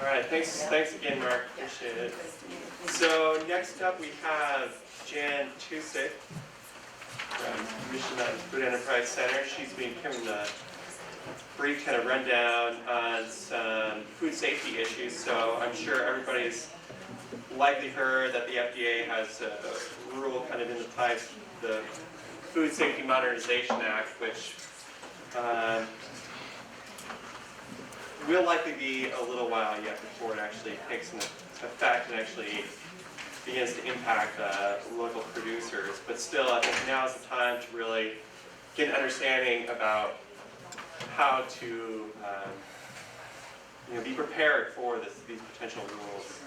right, thanks again, Mark. Appreciate it. So next up we have Jan Tusick from Missoula Food Enterprise Center. She's been given a brief kind of rundown on some food safety issues. So I'm sure everybody's likely heard that the FDA has a rule kind of in the pipes, the Food Safety Modernization Act, which will likely be a little while yet before it actually takes effect and actually begins to impact local producers. But still, I think now is the time to really get an understanding about how to be prepared for these potential rules.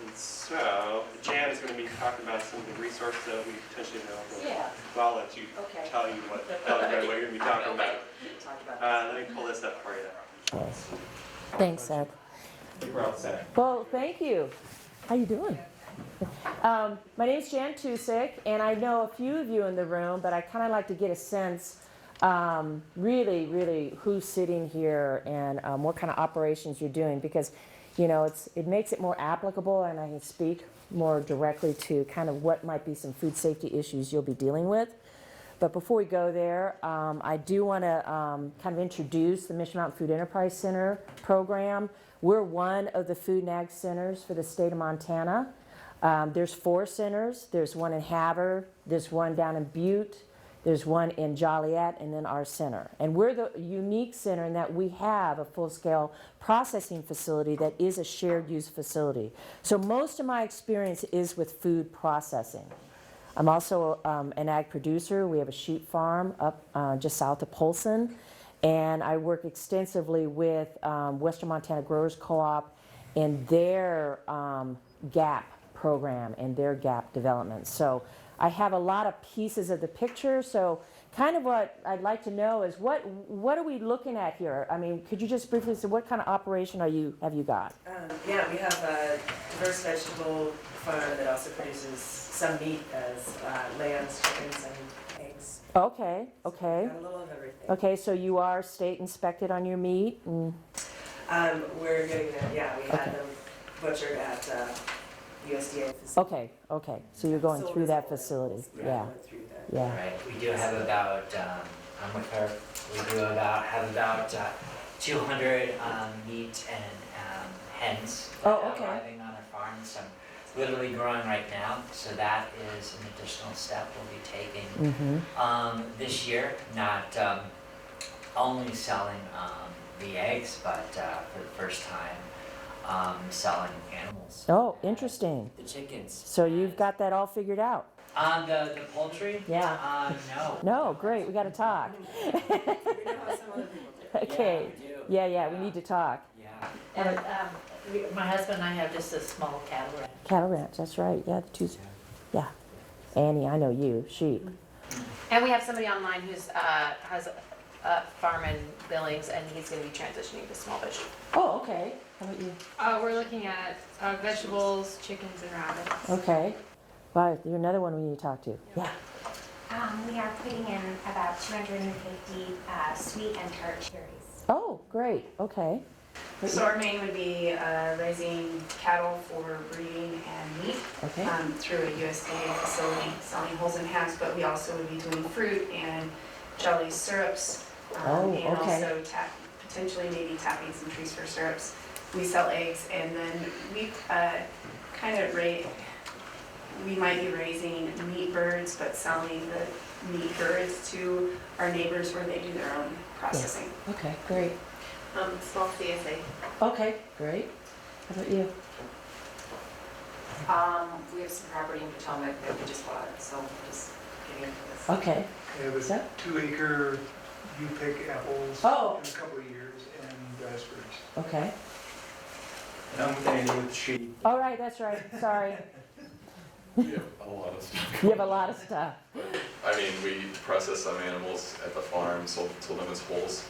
And so, Jan is going to be talking about some of the resources that we potentially available. Yeah. Well, I'll let you tell you what you're going to be talking about. Let me pull this up for you. Thanks, Seth. You're all set. Well, thank you. How you doing? My name's Jan Tusick, and I know a few of you in the room, but I kind of like to get a sense, really who's sitting here and what kind of operations you're doing, because it makes it more applicable, and I can speak more directly to kind of what might be some food safety issues you'll be dealing with. But before we go there, I do want to kind of introduce the Mission Mountain Food Enterprise Center program. We're one of the food and ag centers for the state of Montana. There's 4 centers. There's one in Havre, there's one down in Butte, there's one in Joliet, and then our center. And we're the unique center in that we have a full-scale processing facility that is a shared use facility. So most of my experience is with food processing. I'm also an ag producer. We have a sheep farm up just south of Polson, and I work extensively with Western Montana Growers Co-op in their GAP program and their GAP development. So I have a lot of pieces of the picture. So kind of what I'd like to know is what are we looking at here? I mean, could you just briefly say what kind of operation have you got? Yeah, we have a diverse vegetable farm that also produces some meat as lambs, chickens, and eggs. Okay. So we've got a little of everything. Okay, so you are state inspected on your meat? And We're getting that, yeah, we had them butchered at USDA facility. Okay, so you're going through that facility, yeah. Went through that. Yeah. Right, we do have about, I'm with her, we do have about 200 meat and hens Oh, okay. arriving on our farm. Some literally growing right now, so that is an additional step we'll be taking this year. Not only selling the eggs, but for the first time selling animals. Oh, interesting. The chickens. So you've got that all figured out? The poultry? Yeah. No. No, great, we gotta talk. We know how some other people do. Okay, Yeah, we do. yeah, we need to talk. Yeah. And my husband and I have just a small cattle ranch. Cattle ranch, that's right, yeah, the two, yeah. Annie, I know you, sheep. And we have somebody online who's has a farm in Billings, and he's going to be transitioning to small fish. Oh, okay, how about you? We're looking at vegetables, chickens, and rabbits. Okay, well, you're another one we need to talk to, yeah. We are putting in about 250 sweet and tart cherries. Oh, great, okay. So our main would be raising cattle for breeding and meat Okay. through a USDA facility selling wholes and halves, but we also would be doing fruit and jellies, syrups, Oh, and okay. also potentially maybe tapping some trees for syrups. We sell eggs, and then we we might be raising meat birds, but selling the meat birds to our neighbors where they do their own processing. Okay, great. Small CSA. Okay, great. How about you? We have some property in Potomac that we just bought, so we're just getting into this. Okay. We have Is a that- 2-acre U-pick apples Oh. in a couple of years and raspberries. Okay. And I'm Danny with sheep. All right, that's right, sorry. We have a lot of stuff. You have a lot of stuff. I mean, we process some animals at the farm, sold them as wholes,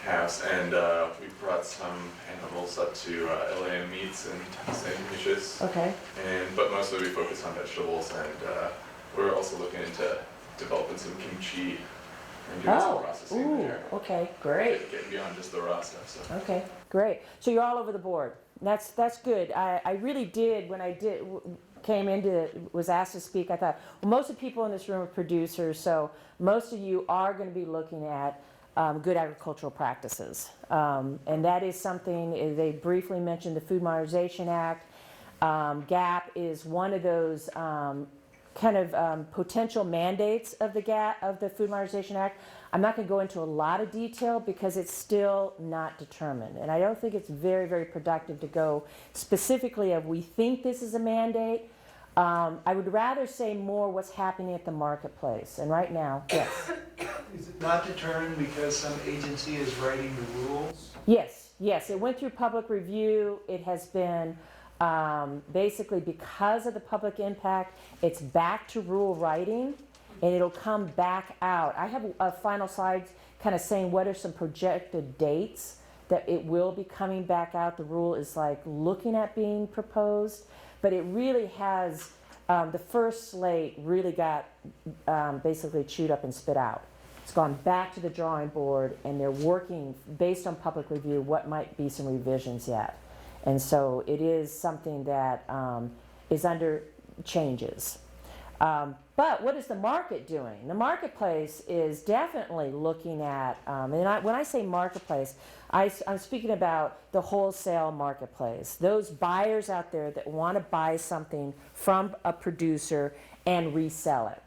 halves, and we brought some animals up to LA Meats and St. Ignatius. Okay. But mostly we focus on vegetables, and we're also looking into developing some kimchi and doing some Oh, processing ooh, there. okay, great. Getting beyond just the raw stuff, so. Okay, great. So you're all over the board. That's good. I really did, when I came into, was asked to speak, I thought, well, most of the people in this room are producers, so most of you are going to be looking at good agricultural practices. And that is something, they briefly mentioned the Food Modernization Act. GAP is one of those potential mandates of the Food Modernization Act. I'm not going to go into a lot of detail because it's still not determined. And I don't think it's very, very productive to go specifically of we think this is a mandate. I would rather say more what's happening at the marketplace. And right now, yes. Is it not determined because some agency is writing the rules? Yes, yes. It went through public review. It has been basically because of the public impact, it's back to rule writing. And it'll come back out. I have a final slide kind of saying what are some projected dates that it will be coming back out. The rule is like looking at being proposed, but it really has, the first slate really got basically chewed up and spit out. It's gone back to the drawing board and they're working based on public review what might be some revisions yet. And so it is something that is under changes. But what is the market doing? The marketplace is definitely looking at, when I say marketplace, I'm speaking about the wholesale marketplace. Those buyers out there that want to buy something from a producer and resell it.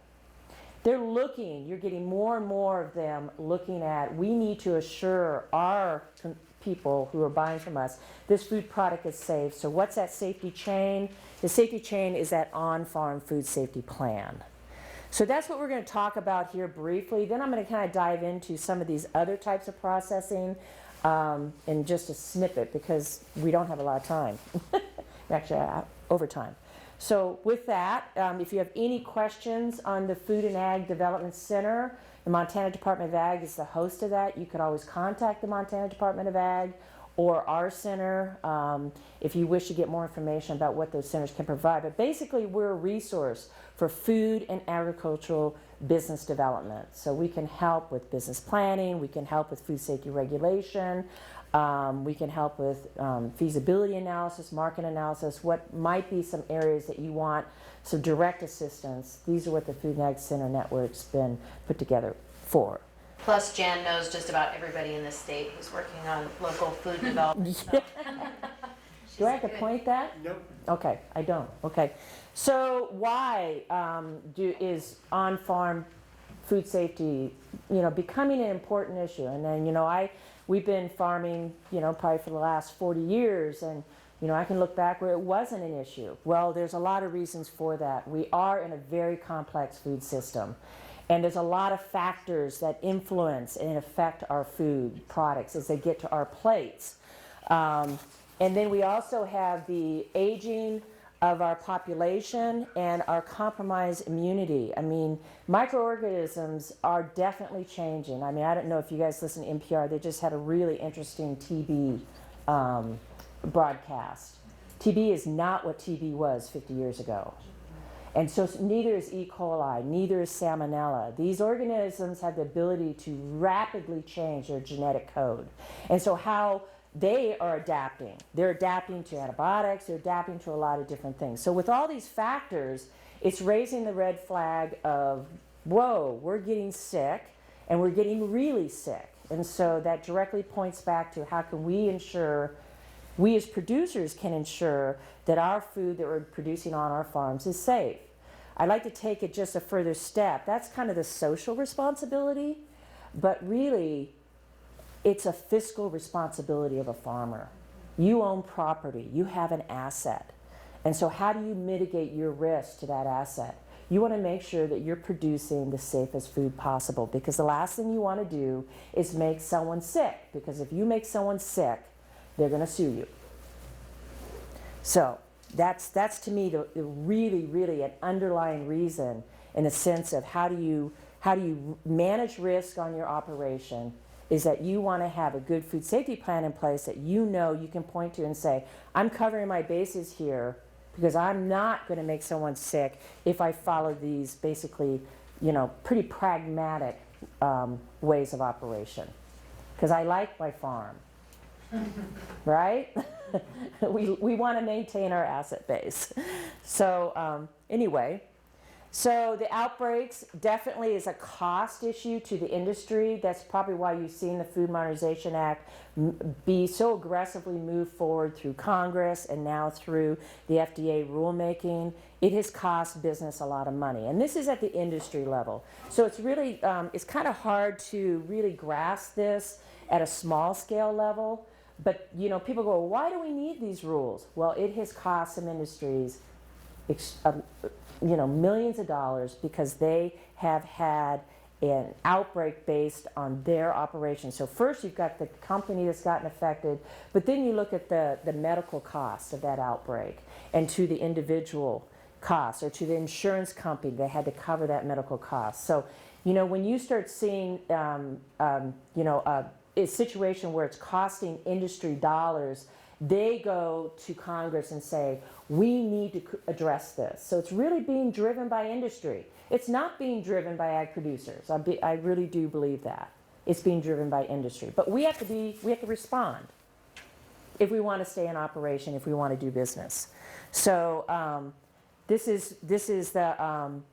They're looking, you're getting more and more of them looking at, we need to assure our people who are buying from us, this food product is safe. So what's that safety chain? The safety chain is that on-farm food safety plan. So that's what we're going to talk about here briefly. Then I'm going to kind of dive into some of these other types of processing in just a snippet because we don't have a lot of time. Actually, over time. So with that, if you have any questions on the Food and Ag Development Center, the Montana Department of Ag is the host of that. You could always contact the Montana Department of Ag or our center if you wish to get more information about what those centers can provide. But basically, we're a resource for food and agricultural business development. So we can help with business planning, we can help with food safety regulation, we can help with feasibility analysis, market analysis, what might be some areas that you want some direct assistance. These are what the Food and Ag Center Network's been put together for. Plus Jan knows just about everybody in the state who's working on local food development. So. Do I have to point that? Nope. Okay, I don't. Okay. So why is on-farm food safety, becoming an important issue? And then, we've been farming, probably for the last 40 years, and I can look back where it wasn't an issue. Well, there's a lot of reasons for that. We are in a very complex food system. And there's a lot of factors that influence and affect our food products as they get to our plates. And then we also have the aging of our population and our compromised immunity. I mean, microorganisms are definitely changing. I mean, I don't know if you guys listen to NPR, they just had a really interesting TB broadcast. TB is not what TB was 50 years ago. And so neither is E. coli, neither is salmonella. These organisms have the ability to rapidly change their genetic code. And so how they are adapting. They're adapting to antibiotics, they're adapting to a lot of different things. So with all these factors, it's raising the red flag of, whoa, we're getting sick and we're getting really sick. And so that directly points back to how can we ensure, we as producers can ensure that our food that we're producing on our farms is safe. I'd like to take it just a further step. That's kind of the social responsibility, but really, it's a fiscal responsibility of a farmer. You own property, you have an asset. And so how do you mitigate your risk to that asset? You want to make sure that you're producing the safest food possible, because the last thing you want to do is make someone sick, because if you make someone sick, they're going to sue you. So that's to me the really an underlying reason in the sense of how do you manage risk on your operation, is that you want to have a good food safety plan in place that you can point to and say, I'm covering my bases here because I'm not going to make someone sick if I follow these basically, pretty pragmatic ways of operation. Because I like my farm, right? we want to maintain our asset base. So anyway, so the outbreaks definitely is a cost issue to the industry. That's probably why you've seen the Food Modernization Act be so aggressively moved forward through Congress and now through the FDA rulemaking. It has cost business a lot of money, and this is at the industry level. So it's really, it's kind of hard to really grasp this at a small scale level. But you know, people go, why do we need these rules? Well, it has cost some industries, you know, millions of dollars because they have had an outbreak based on their operation. So first you've got the company that's gotten affected, but then you look at the medical cost of that outbreak and to the individual costs or to the insurance company that had to cover that medical cost. So, you know, when you start seeing, you know, a situation where it's costing industry dollars, they go to Congress and say, we need to address this. So it's really being driven by industry. It's not being driven by ag producers. I really do believe that. It's being driven by industry. But we have to respond if we want to stay in operation, if we want to do business. So this is one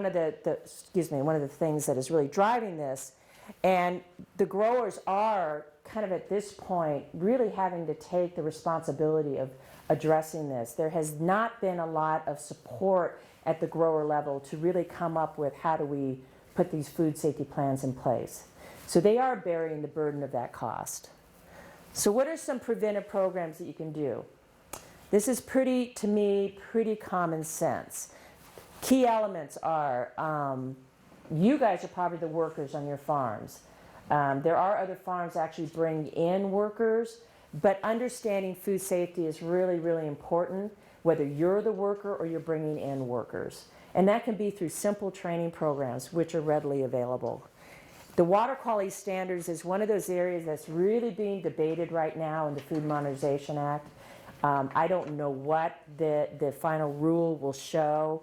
of the things that is really driving this. And the growers are kind of at this point really having to take the responsibility of addressing this. There has not been a lot of support at the grower level to really come up with how do we put these food safety plans in place. So they are bearing the burden of that cost. So what are some preventive programs that you can do? This is pretty common sense. Key elements are, you guys are probably the workers on your farms. There are other farms that actually bring in workers, but understanding food safety is really, really important, whether you're the worker or you're bringing in workers. And that can be through simple training programs, which are readily available. The water quality standards is one of those areas that's really being debated right now in the Food Modernization Act. I don't know what the final rule will show,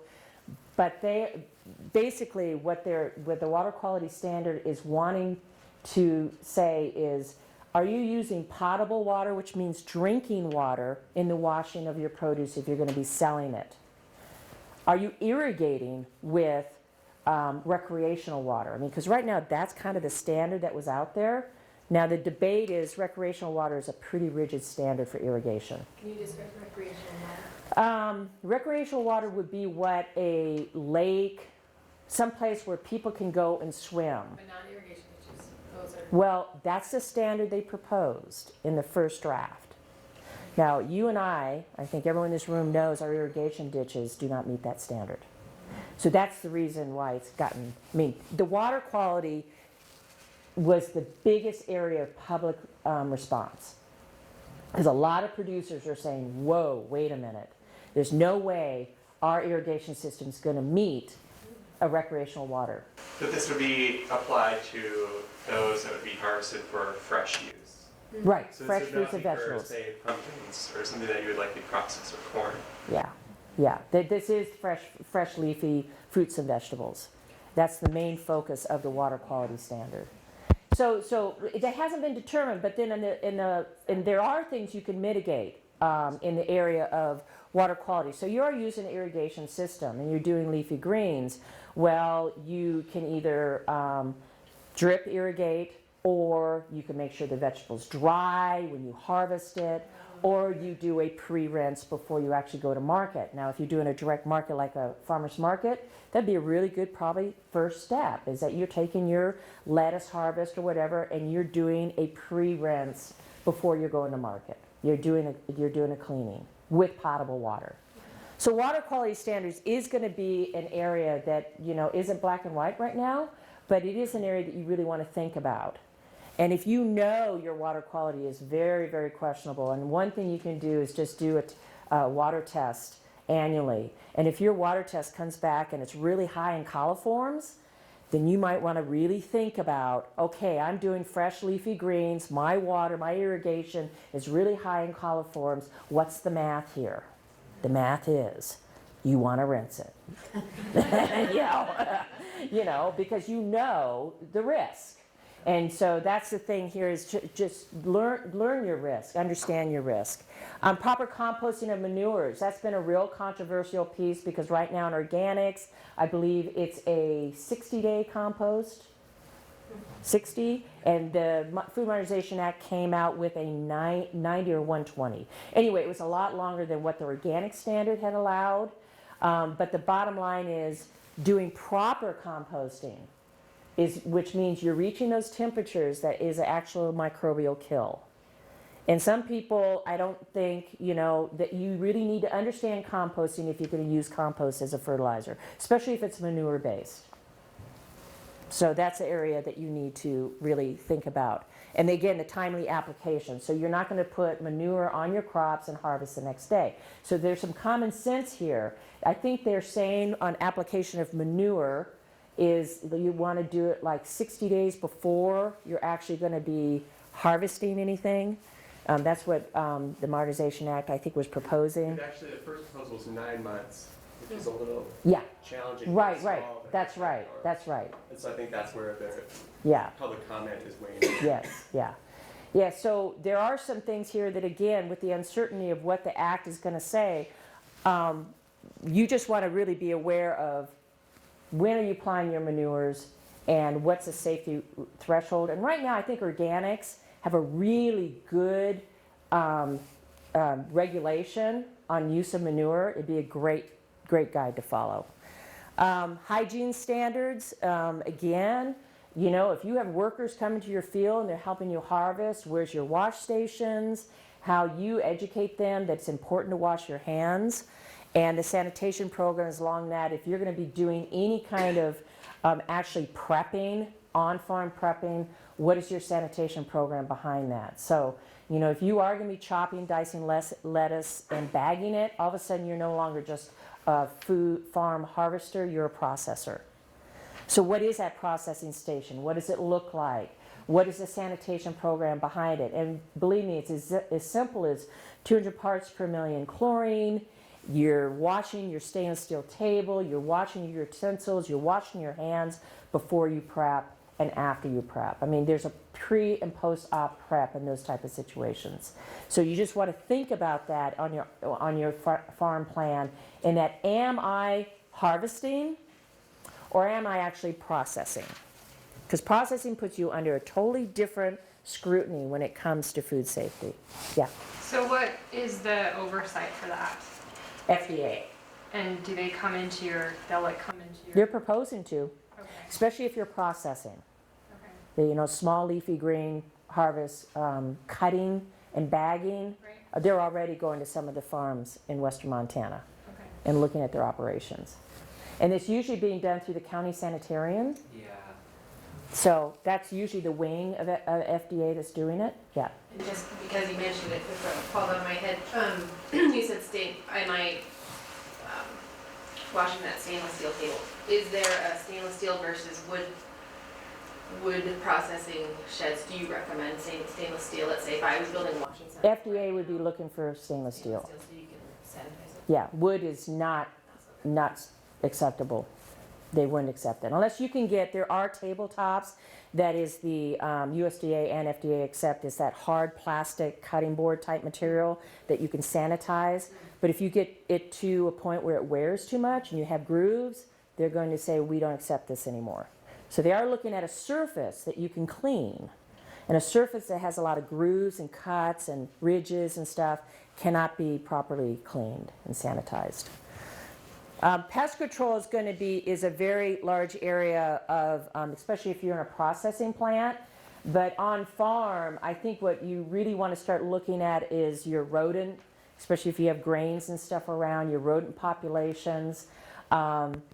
but basically what the water quality standard is wanting to say is, are you using potable water, which means drinking water, in the washing of your produce if you're going to be selling it? Are you irrigating with recreational water? I mean, because right now that's kind of the standard that was out there. Now the debate is recreational water is a pretty rigid standard for irrigation. Can you describe recreational water? Recreational water would be what a lake, someplace where people can go and swim. But not irrigation ditches. Those are. Well, that's the standard they proposed in the first draft. Now, you and I think everyone in this room knows our irrigation ditches do not meet that standard. So that's the reason why it's gotten, I mean, the water quality was the biggest area of public response. Because a lot of producers are saying, whoa, wait a minute. There's no way our irrigation system is going to meet a recreational water. But this would be applied to those that would be harvested for fresh use. Right, So fresh this would not fruits and be for, vegetables. say, pumpkins or something that you would likely process, or corn. Yeah. This is fresh leafy fruits and vegetables. That's the main focus of the water quality standard. So that hasn't been determined, but then and there are things you can mitigate in the area of water quality. So you're using an irrigation system and you're doing leafy greens. Well, you can either drip irrigate, or you can make sure the vegetable's dry when you harvest it, or you do a pre-rinse before you actually go to market. Now, if you're doing a direct market like a farmer's market, that'd be a really good probably first step, is that you're taking your lettuce harvest or whatever and you're doing a pre-rinse before you're going to market. You're doing a cleaning with potable water. So water quality standards is going to be an area that, you know, isn't black and white right now, but it is an area that you really want to think about. And if you know your water quality is very, very questionable, and one thing you can do is just do a water test annually. And if your water test comes back and it's really high in coliforms, then you might want to really think about, okay, I'm doing fresh leafy greens, my water, my irrigation is really high in coliforms. What's the math here? The math is you want to rinse it. you know, because you know the risk. And so that's the thing here is just learn your risk, understand your risk. Proper composting of manures, that's been a real controversial piece because right now in organics, I believe it's a 60-day compost, 60, and the Food Modernization Act came out with a 90 or 120. Anyway, it was a lot longer than what the organic standard had allowed, but the bottom line is doing proper composting, which means you're reaching those temperatures that is an actual microbial kill. And some people, I don't think, you know, that you really need to understand composting if you're going to use compost as a fertilizer, especially if it's manure based. So that's the area that you need to really think about. And again, the timely application. So you're not going to put manure on your crops and harvest the next day. So there's some common sense here. I think they're saying on application of manure is that you want to do it like 60 days before you're actually going to be harvesting anything. That's what the Modernization Act, I think, was proposing. And actually, the first proposal was 9 months, which is a little challenging. Right, to right. solve. That's right. That's right. And so I think that's where the Yeah. public comment is weighing in. Yes, yeah. Yeah, so there are some things here that, again, with the uncertainty of what the act is going to say, you just want to really be aware of when are you applying your manures and what's the safety threshold. And right now, I think organics have a really good regulation on use of manure. It'd be a great guide to follow. Hygiene standards, again, you know, if you have workers coming to your field and they're helping you harvest, where's your wash stations, how you educate them that it's important to wash your hands, and the sanitation programs along that. If you're going to be doing any kind of actually prepping, on-farm prepping, what is your sanitation program behind that? So, you know, if you are going to be chopping, dicing lettuce and bagging it, all of a sudden you're no longer just a food farm harvester, you're a processor. So what is that processing station? What does it look like? What is the sanitation program behind it? And believe me, it's as simple as 200 parts per million chlorine. You're washing your stainless steel table, you're washing your utensils, you're washing your hands before you prep and after you prep. I mean, there's a pre and post-op prep in those type of situations. So you just want to think about that on your farm plan, and that, am I harvesting or am I actually processing? Because processing puts you under a totally different scrutiny when it comes to food safety. Yeah. So what is the oversight for that? FDA. And do they come into they'll like come into your? They're proposing to, Okay. especially if you're processing. Okay. The, you know, small leafy green harvest, cutting and bagging, Right. they're already going to some of the farms in western Montana Okay. and looking at their operations. And it's usually being done through the county sanitarian. Yeah. So that's usually the wing of FDA that's doing it. Yeah. And just because you mentioned it, it called out of my head, you said am I washing that stainless steel table? Is there a stainless steel versus wood processing sheds? Do you recommend stainless steel? Let's say if I was building a washing center. FDA would be looking for stainless steel. So you can sanitize it. Yeah, wood is not acceptable. They wouldn't accept it unless you can get. There are tabletops that is the USDA and FDA accept. Is that hard plastic cutting board type material that you can sanitize. But if you get it to a point where it wears too much and you have grooves, they're going to say we don't accept this anymore. So they are looking at a surface that you can clean, and a surface that has a lot of grooves and cuts and ridges and stuff cannot be properly cleaned and sanitized. Pest control is a very large area of, especially if you're in a processing plant. But on farm, I think what you really want to start looking at is your rodent, especially if you have grains and stuff around, your rodent populations,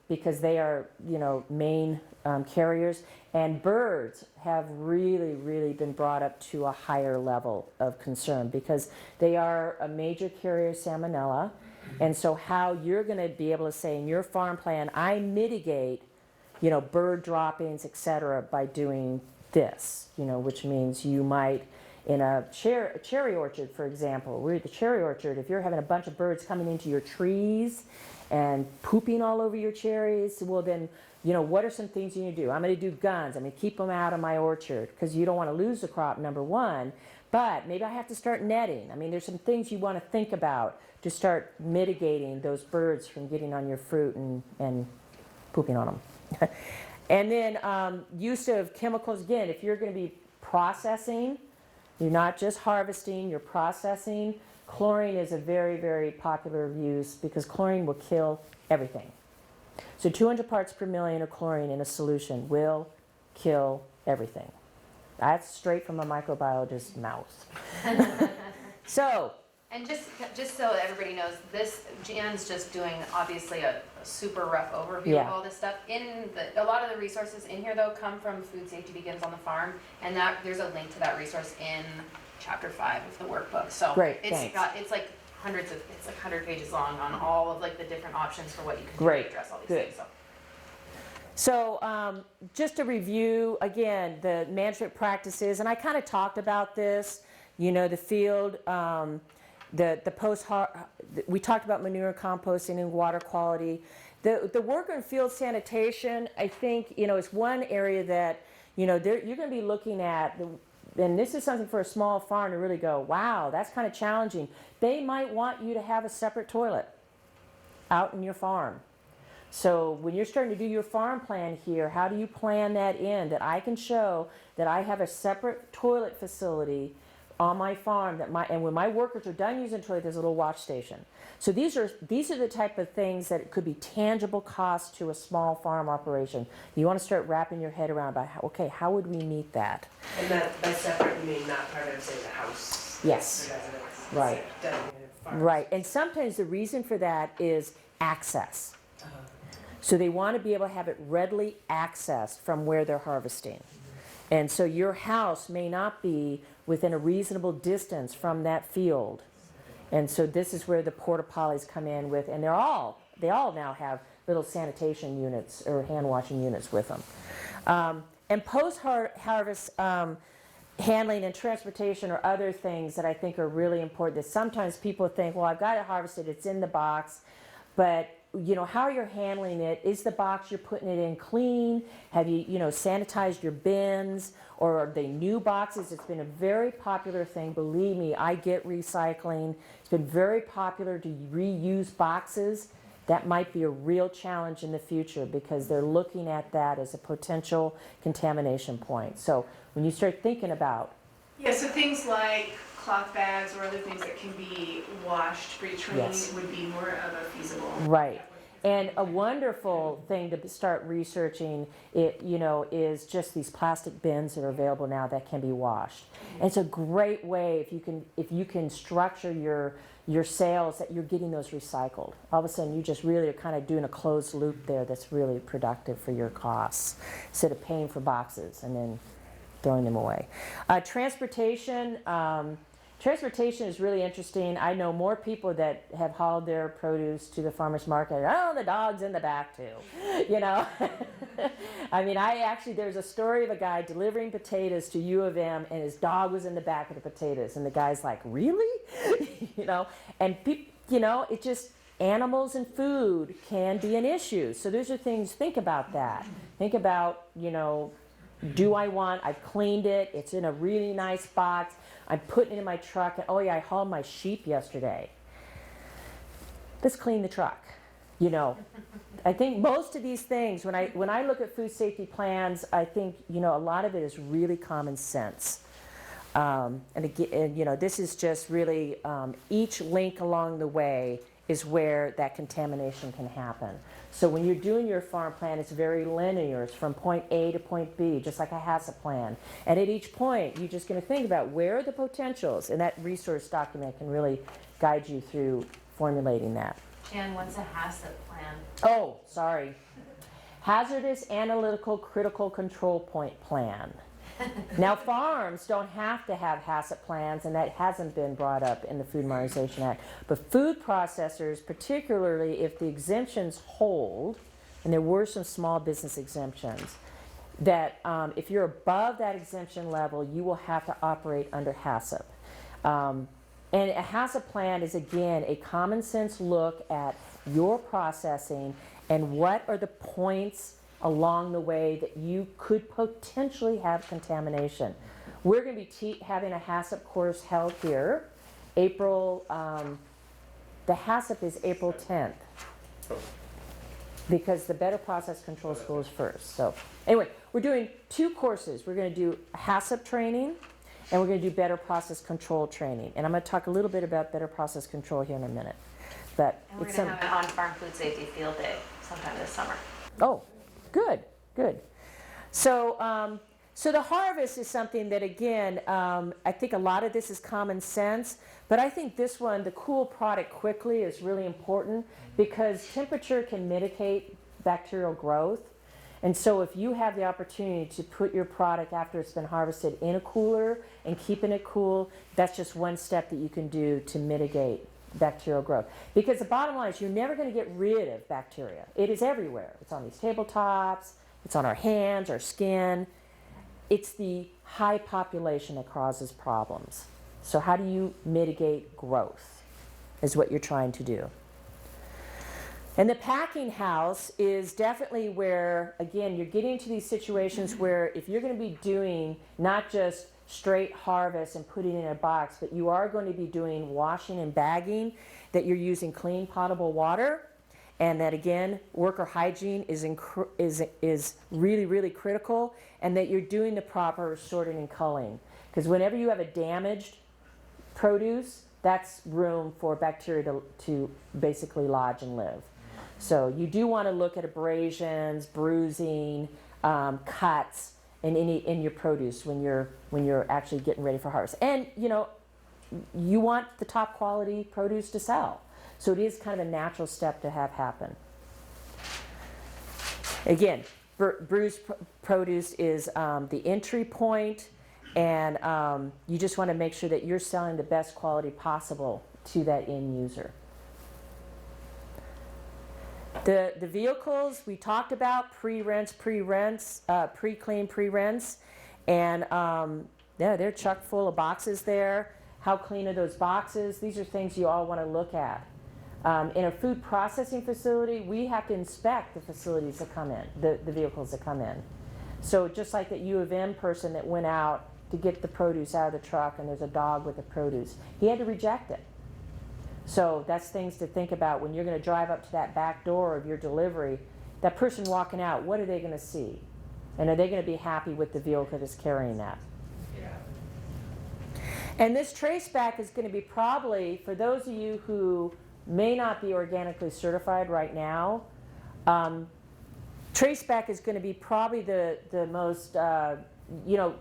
because they are, you know, main carriers. And birds have really, really been brought up to a higher level of concern because they are a major carrier of salmonella. And so how you're going to be able to say in your farm plan, I mitigate, you know, bird droppings, et cetera, by doing this, you know, which means you might, in a cherry orchard, for example, we're at the cherry orchard, if you're having a bunch of birds coming into your trees and pooping all over your cherries, well then what are some things you need to do? I'm going to do guns. I'm going to keep them out of my orchard because you don't want to lose the crop, number one. But maybe I have to start netting. I mean, there's some things you want to think about to start mitigating those birds from getting on your fruit and pooping on them. And then use of chemicals. Again, if you're going to be processing, you're not just harvesting, you're processing. Chlorine is a very, very popular use because chlorine will kill everything. So 200 parts per million of chlorine in a solution will kill everything. That's straight from a microbiologist's mouth. So, And just so everybody knows, Jan's just doing obviously a super rough overview Yeah. of all this stuff. A lot of the resources in here though come from Food Safety Begins on the Farm, and there's a link to that resource in chapter 5 of the workbook. So Great, it's thanks. it's like 100 pages long on all of like the different options for what you can do Great, to address all these good. things. So just to review, again, the management practices, and I kind of talked about this, the field, we talked about manure composting and water quality. The work in field sanitation, I think, is one area that, you're going to be looking at, and this is something for a small farm to really go, wow, that's kind of challenging. They might want you to have a separate toilet out in your farm. So when you're starting to do your farm plan here, how do you plan that in, that I can show that I have a separate toilet facility on my farm, and when my workers are done using the toilet, there's a little wash station. So these are the type of things that could be tangible costs to a small farm operation. You want to start wrapping your head around how would we meet that? And that, by separate, you mean not part of, say, the house? Yes. The residence? Right. Designated farm? Right, and sometimes the reason for that is access. So they want to be able to have it readily accessed from where they're harvesting. And so your house may not be within a reasonable distance from that field. And so this is where the porta potties come in with, and they all now have little sanitation units or hand washing units with them. And post-harvest handling and transportation are other things that I think are really important. That sometimes people think, well, I've got it harvested, it's in the box, but how you're handling it, is the box you're putting it in clean? Have you, sanitized your bins? Or are they new boxes? It's been a very popular thing. Believe me, I get recycling. It's been very popular to reuse boxes. That might be a real challenge in the future because they're looking at that as a potential contamination point. So when you start thinking about Yeah, so things like cloth bags or other things that can be washed, pre-trained Yes. would be more of a feasible. Right. And a wonderful thing to start researching, is just these plastic bins that are available now that can be washed. And it's a great way if you can structure your sales that you're getting those recycled. All of a sudden, you just really are kind of doing a closed loop there that's really productive for your costs instead of paying for boxes and then throwing them away. Transportation is really interesting. I know more people that have hauled their produce to the farmer's market. Oh, the dog's in the back too, I mean, there's a story of a guy delivering potatoes to U of M and his dog was in the back of the potatoes. And the guy's like, really? And it just, animals and food can be an issue. So those are things, think about that. Think about, I've cleaned it, it's in a really nice box, I'm putting it in my truck, and oh yeah, I hauled my sheep yesterday. Let's clean the truck, I think most of these things, when I look at food safety plans, I think, a lot of it is really common sense. And again, this is just really, each link along the way is where that contamination can happen. So when you're doing your farm plan, it's very linear. It's from point A to point B, just like a HACCP plan. And at each point, you're just going to think about where are the potentials, and that resource document can really guide you through formulating that. Jan, what's a HACCP plan? Oh, sorry. Hazardous Analytical Critical Control Point Plan. Now, farms don't have to have HACCP plans, and that hasn't been brought up in the Food Modernization Act. But food processors, particularly if the exemptions hold, and there were some small business exemptions, that if you're above that exemption level, you will have to operate under HACCP. And a HACCP plan is, again, a common sense look at your processing and what are the points along the way that you could potentially have contamination. We're going to be having a HACCP course held here, April, the HACCP is April 10th. Because the Better Process Control School is first. So anyway, we're doing 2 courses. We're going to do HACCP training, and we're going to do Better Process Control training. And I'm going to talk a little bit about Better Process Control here in a minute. But And we're it's going to have an on-farm food safety field day sometime this summer. Oh, good, good. So, so the harvest is something that, again, I think a lot of this is common sense, but I think this one, the cool product quickly, is really important because temperature can mitigate bacterial growth. And so if you have the opportunity to put your product after it's been harvested in a cooler and keeping it cool, that's just one step that you can do to mitigate bacterial growth. Because the bottom line is you're never going to get rid of bacteria. It is everywhere. It's on these tabletops, it's on our hands, our skin. It's the high population that causes problems. So how do you mitigate growth is what you're trying to do. And the packing house is definitely where, again, you're getting to these situations where if you're going to be doing not just straight harvest and putting it in a box, but you are going to be doing washing and bagging, that you're using clean potable water, and that again, worker hygiene is really, really critical, and that you're doing the proper sorting and culling. Because whenever you have a damaged produce, that's room for bacteria to basically lodge and live. So you do want to look at abrasions, bruising, cuts in your produce when you're actually getting ready for harvest. And you know, you want the top quality produce to sell. So it is kind of a natural step to have happen. Again, bruised produce is the entry point, and you just want to make sure that you're selling the best quality possible to that end user. The vehicles we talked about, pre-rinse, pre-clean, pre-rinse, and yeah, they're chock full of boxes there. How clean are those boxes? These are things you all want to look at. In a food processing facility, we have to inspect the facilities that come in, the vehicles that come in. So just like that U of M person that went out to get the produce out of the truck and there's a dog with the produce, he had to reject it. So that's things to think about when you're going to drive up to that back door of your delivery. That person walking out, what are they going to see? And are they going to be happy with the vehicle that's carrying that? Yeah. And this trace back is going to be probably, for those of you who may not be organically certified right now, traceback is going to be probably the most, you know,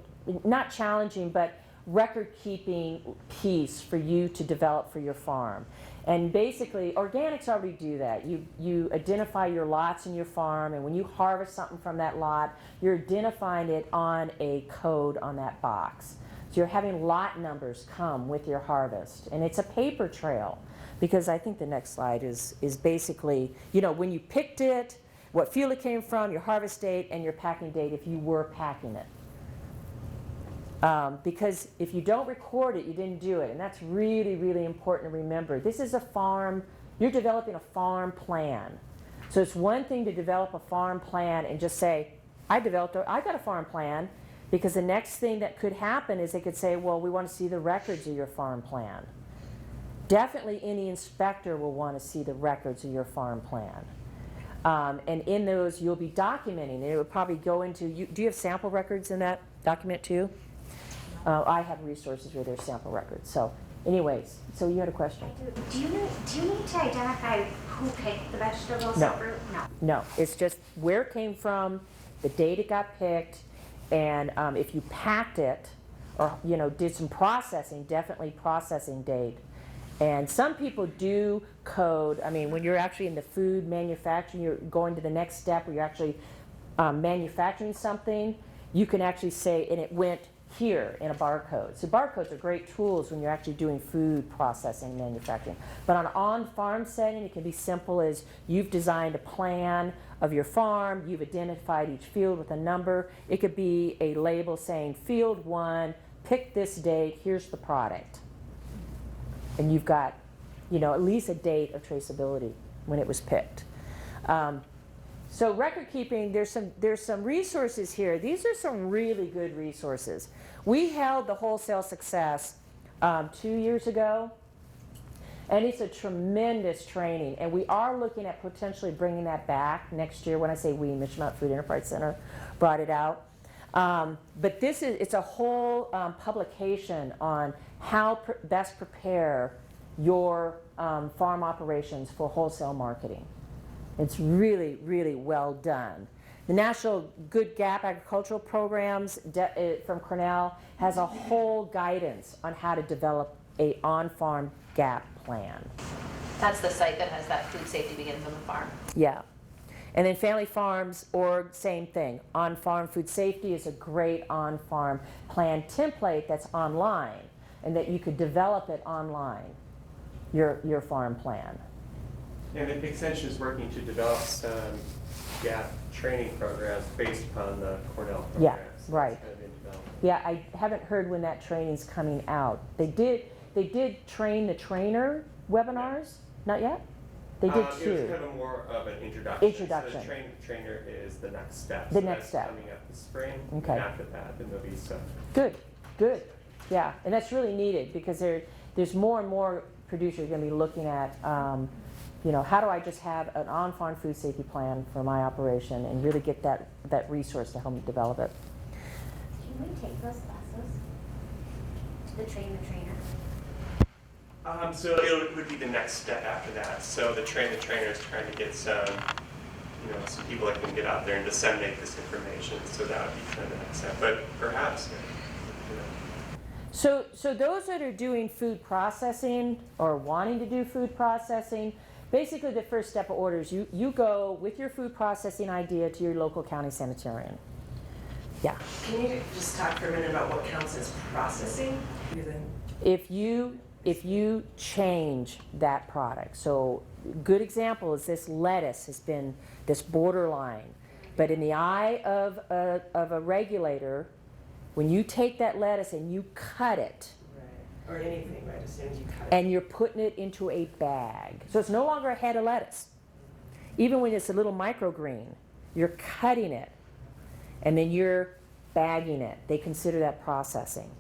not challenging, but record-keeping piece for you to develop for your farm. And basically, organics already do that. You identify your lots in your farm, and when you harvest something from that lot, you're identifying it on a code on that box. So you're having lot numbers come with your harvest, and it's a paper trail. Because I think the next slide is basically, you know, when you picked it, what field it came from, your harvest date, and your packing date if you were packing it. Because if you don't record it, you didn't do it. And that's really, really important to remember. This is a farm, you're developing a farm plan. So it's one thing to develop a farm plan and just say, I got a farm plan, because the next thing that could happen is they could say, well, we want to see the records of your farm plan. Definitely any inspector will want to see the records of your farm plan. And in those, you'll be documenting. And it would probably go into, do you have sample records in that document too? I have resources where there's sample records. So anyways, so you had a question? I do. Do you need to identify who picked the vegetables No. or fruit? No. No, it's just where it came from, the date it got picked, and if you packed it or, you know, did some processing, definitely processing date. And some people do code. I mean, when you're actually in the food manufacturing, you're going to the next step where you're actually manufacturing something, you can actually say, and it went here in a barcode. So barcodes are great tools when you're actually doing food processing and manufacturing. But on an on-farm setting, it can be simple as you've designed a plan of your farm, you've identified each field with a number. It could be a label saying, field 1, pick this date, here's the product. And you've got, you know, at least a date of traceability when it was picked. So record keeping, there's some resources here. These are some really good resources. We held the Wholesale Success 2 years ago, and it's a tremendous training. And we are looking at potentially bringing that back next year. When I say we, Mission Mountain Food Enterprise Center brought it out. But it's a whole publication on how best prepare your farm operations for wholesale marketing. It's really, really well done. The National Good Gap Agricultural Programs from Cornell has a whole guidance on how to develop a on-farm gap plan. That's the site that has that food safety begins on the farm. Yeah. And then Family Farms org, same thing. On-farm food safety is a great on-farm plan template that's online, and that you could develop it online, your farm plan. And the Extension is working to develop some gap training programs based upon the Cornell programs. Yeah, So right. it's kind of in development. Yeah, I haven't heard when that training's coming out. They did train the trainer webinars, not yet? They did It was two. kind of more of an introduction. Introduction. So the trainer is the next step. The So next that's step. coming up this spring. Okay. And after that, then there'll be some. Good, good. Yeah, and that's really needed because there's more and more producers going to be looking at, how do I just have an on-farm food safety plan for my operation and really get that resource to help me develop it. Can we take those classes? The trainer? So it would be the next step after that. So the trainer is trying to get some people that can get out there and disseminate this information. So that would be kind of the next step. But perhaps, So those that are doing food processing or wanting to do food processing, basically the first step of orders, you go with your food processing idea to your local county sanitarian. Yeah. Can you just talk for a minute about what counts as processing? If you change that product, so good example is this lettuce has been this borderline, but in the eye of a regulator, when you take that lettuce and you cut it, Right. Or anything, right, as soon as you cut it. and you're putting it into a bag, so it's no longer a head of lettuce. Even when it's a little microgreen, you're cutting it, and then you're bagging it. They consider that processing.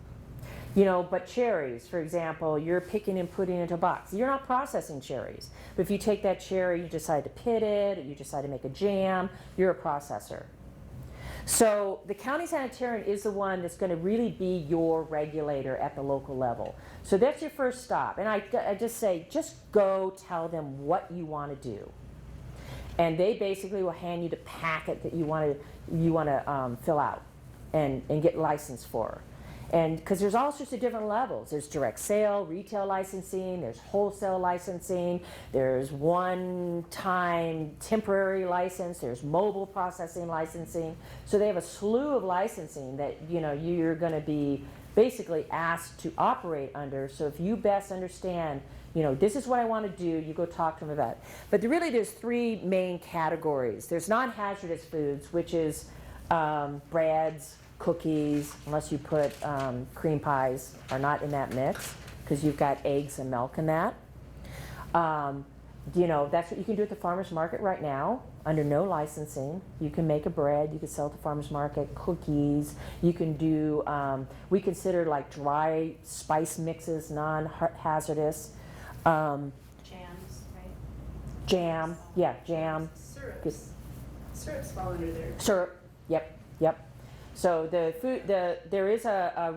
But cherries, for example, you're picking and putting into a box. You're not processing cherries. But if you take that cherry, you decide to pit it, or you decide to make a jam, you're a processor. So the county sanitarian is the one that's going to really be your regulator at the local level. So that's your first stop. And I just say, just go tell them what you want to do. And they basically will hand you the packet that you want to fill out and get licensed for. And because there's all sorts of different levels. There's direct sale, retail licensing, there's wholesale licensing, there's one-time temporary license, there's mobile processing licensing. So they have a slew of licensing that you're going to be basically asked to operate under. So if you best understand, this is what I want to do, you go talk to them about it. But there's three main categories. There's non-hazardous foods, which is breads, cookies, unless you put cream pies, are not in that mix because you've got eggs and milk in that. That's what you can do at the farmer's market right now under no licensing. You can make a bread, you can sell at the farmer's market, cookies. You can do, we consider like dry spice mixes non-hazardous. Jams, right? Jam, yeah, jam. Syrups. Syrups fall under there. Syrup, yep. So there is a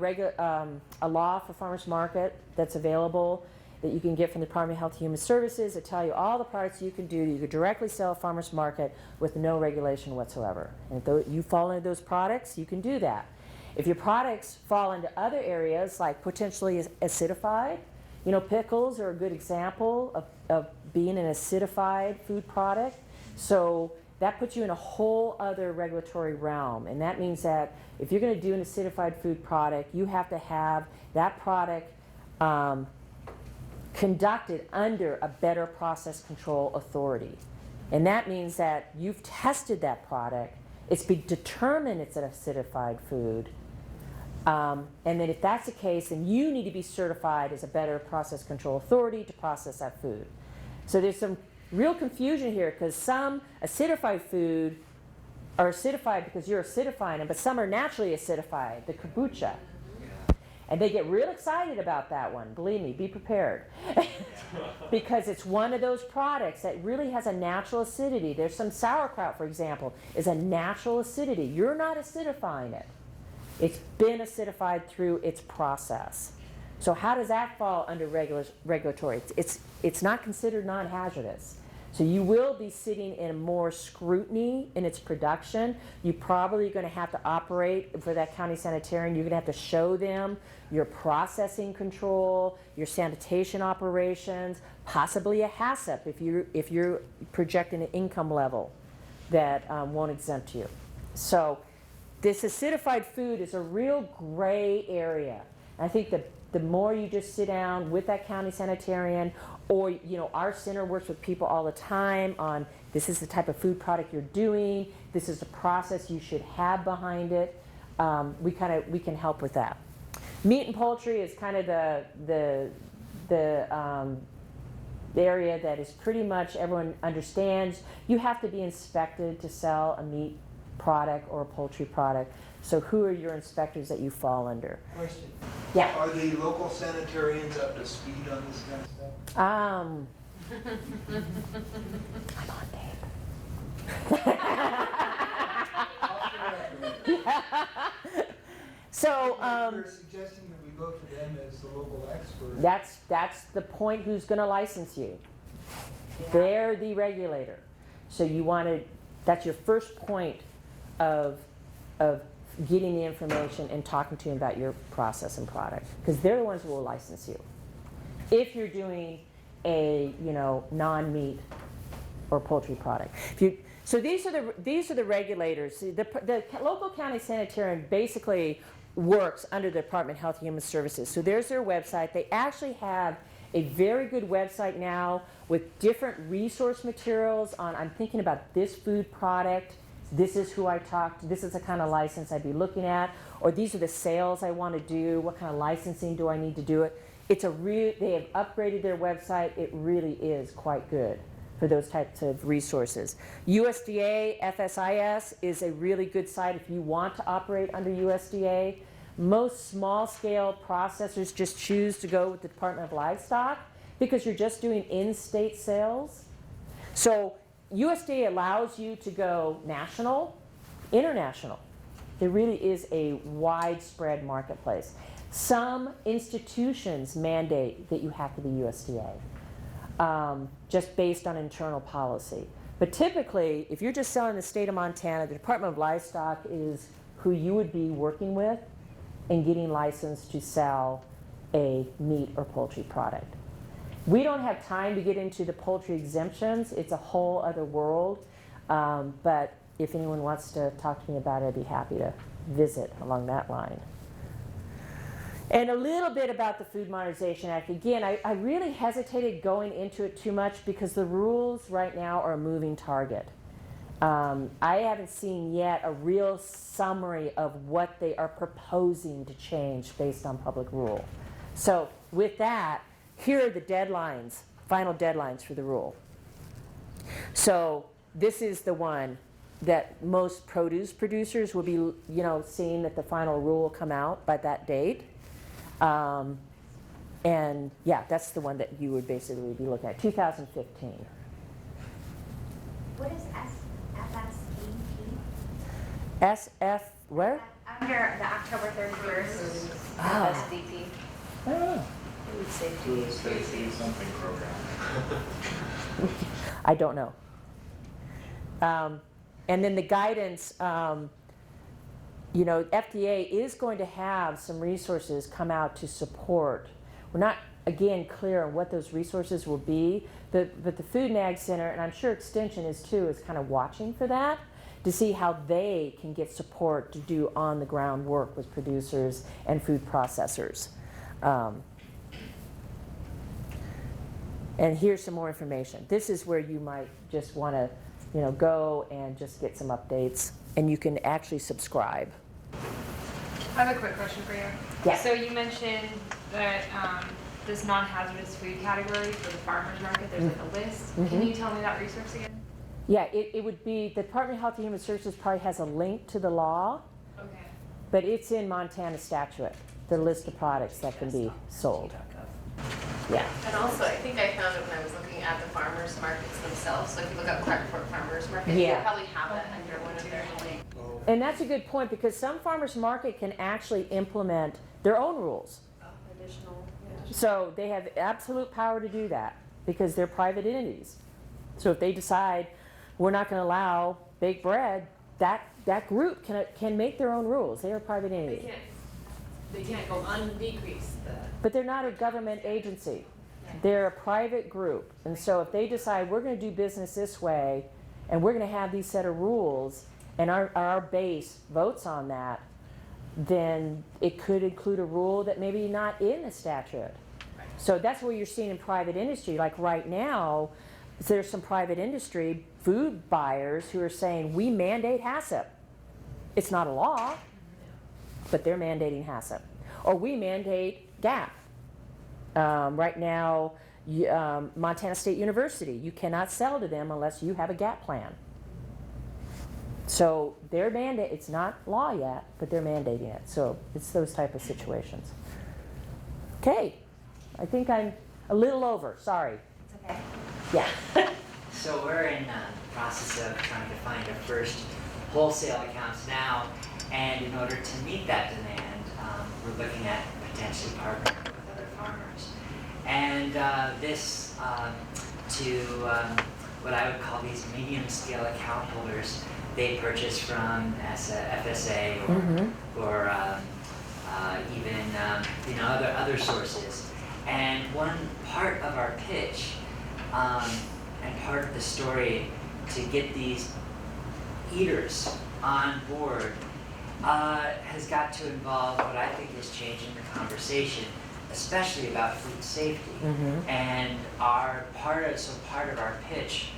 law for farmers market that's available that you can get from the Department of Health and Human Services that tell you all the products you can do. You could directly sell at farmers market with no regulation whatsoever. And if you fall into those products, you can do that. If your products fall into other areas like potentially acidified, pickles are a good example of being an acidified food product. So that puts you in a whole other regulatory realm. And that means that if you're going to do an acidified food product, you have to have that product conducted under a better process control authority. And that means that you've tested that product, it's been determined it's an acidified food, and then if that's the case, then you need to be certified as a better process control authority to process that food. So there's some real confusion here because some acidified food are acidified because you're acidifying them, but some are naturally acidified, the kombucha. And they get real excited about that one. Believe me, be prepared. Because it's one of those products that really has a natural acidity. There's some sauerkraut, for example, is a natural acidity. You're not acidifying it. It's been acidified through its process. So how does that fall under regulatory? It's not considered non-hazardous. So you will be sitting in more scrutiny in its production. You're probably going to have to operate for that county sanitarian. You're going to have to show them your processing control, your sanitation operations, possibly a HACCP if you're projecting an income level that won't exempt you. So this acidified food is a real gray area. And I think the more you just sit down with that county sanitarian, or our center works with people all the time on this is the type of food product you're doing, this is the process you should have behind it. We can help with that. Meat and poultry is kind of the area that is pretty much everyone understands. You have to be inspected to sell a meat product or a poultry product. So who are your inspectors that you fall under? Question. Yeah. Are the local sanitarians up to speed on this kind of stuff? I'm on tape. So You're suggesting that we go to them as the local expert. that's the point. Who's going to license you? They're the regulator. So you want to. That's your first point of getting the information and talking to them about your process and product, because they're the ones who will license you. If you're doing a non-meat or poultry product. So these are the regulators. The local county sanitarian basically works under the Department of Health and Human Services. So there's their website. They actually have a very good website now with different resource materials on, I'm thinking about this food product, this is who I talked to, this is the kind of license I'd be looking at, or these are the sales I want to do, what kind of licensing do I need to do it. They have upgraded their website. It really is quite good for those types of resources. USDA FSIS is a really good site if you want to operate under USDA. Most small-scale processors just choose to go with the Department of Livestock because you're just doing in-state sales. So USDA allows you to go national, international. There really is a widespread marketplace. Some institutions mandate that you have to be USDA, just based on internal policy. But typically, if you're just selling in the state of Montana, the Department of Livestock is who you would be working with and getting licensed to sell a meat or poultry product. We don't have time to get into the poultry exemptions. It's a whole other world. But if anyone wants to talk to me about it, I'd be happy to visit along that line. And a little bit about the Food Modernization Act. Again, I really hesitated going into it too much because the rules right now are a moving target. I haven't seen yet a real summary of what they are proposing to change based on public rule. So with that, here are the deadlines, final deadlines for the rule. So this is the one that most produce producers will be, seeing that the final rule will come out by that date. And yeah, that's the one that you would basically be looking at, 2015. What is SFSAP? SF, where? Under the October 31st. SDP. Oh. Food safety. Food safety something program. I don't know. And then the guidance, FDA is going to have some resources come out to support. We're not, again, clear on what those resources will be, but the Food and Ag Center, and I'm sure Extension is too, is kind of watching for that to see how they can get support to do on-the-ground work with producers and food processors. And here's some more information. This is where you might just want to, go and just get some updates, and you can actually subscribe. I have a quick question for you. Yeah. So you mentioned that this non-hazardous food category for the farmer's market, there's like a list. Can Mhm. you tell me that resource again? Yeah, it would be, the Department of Health and Human Services probably has a link to the law, Okay. but it's in Montana statute, the list of products that can be sold. Yeah. And also, I think I found it when I was looking at the farmers markets themselves, so if you look up Clarkport Farmers Market, they Yeah. probably have that under one of their links. And that's a good point, because some farmers market can actually implement their own rules. Additional, So they have absolute power to do that, because they're private entities. So if they decide, we're not gonna allow baked bread, that group can make their own rules. They are a private entity. They can't go decrease the. But they're not a government agency. They're a private group. And so if they decide, we're gonna do business this way, and we're gonna have these set of rules, and our base votes on that, then it could include a rule that maybe not in the statute. So that's what you're seeing in private industry. Like right now, there's some private industry food buyers who are saying, we mandate HACCP. It's not a law, but they're mandating HACCP. Or we mandate GAP. Right now, Montana State University, you cannot sell to them unless you have a GAP plan. So their mandate, it's not law yet, but they're mandating it. So it's those type of situations. Okay, I think I'm a little over, sorry. It's okay. Yeah. So we're in the process of trying to find our first wholesale accounts now, and in order to meet that demand, we're looking at potentially partnering with other farmers. And this to what I would call these medium-scale account holders. They purchase from FSA or even other sources. And one part of our pitch and part of the story to get these eaters on board has got to involve what I think is changing the conversation, especially about food safety. And part of our pitch,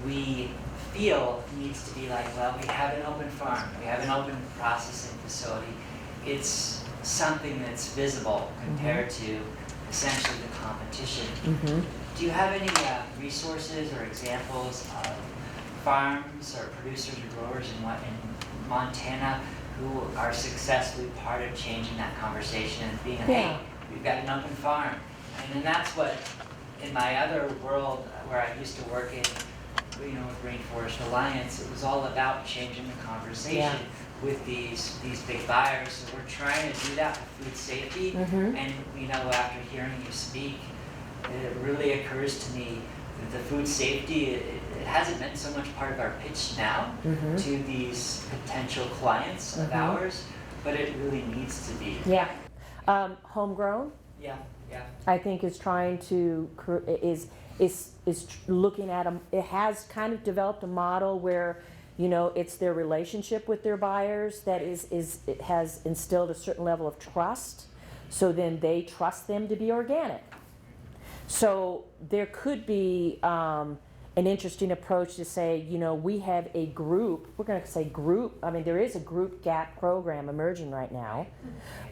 we feel needs to be like, well, we have an open farm, we have an open processing facility. It's something that's visible compared to essentially the competition. Do you have any resources or examples of farms or producers or growers in Montana who are successfully part of changing that conversation and being, hey, we've got an open farm? And then that's what, in my other world where I used to work in, with Rainforest Alliance, it was all about changing the conversation with these big buyers. So we're trying to do that with food safety. And after hearing you speak, it really occurs to me that the food safety, it hasn't been so much part of our pitch now to these potential clients of ours, but it really needs to be. Yeah. Homegrown, Yeah. I think is trying to, is looking at them. It has kind of developed a model where, it's their relationship with their buyers that it has instilled a certain level of trust. So then they trust them to be organic. So there could be an interesting approach to say, we have a group, we're going to say group, there is a group GAP program emerging right now,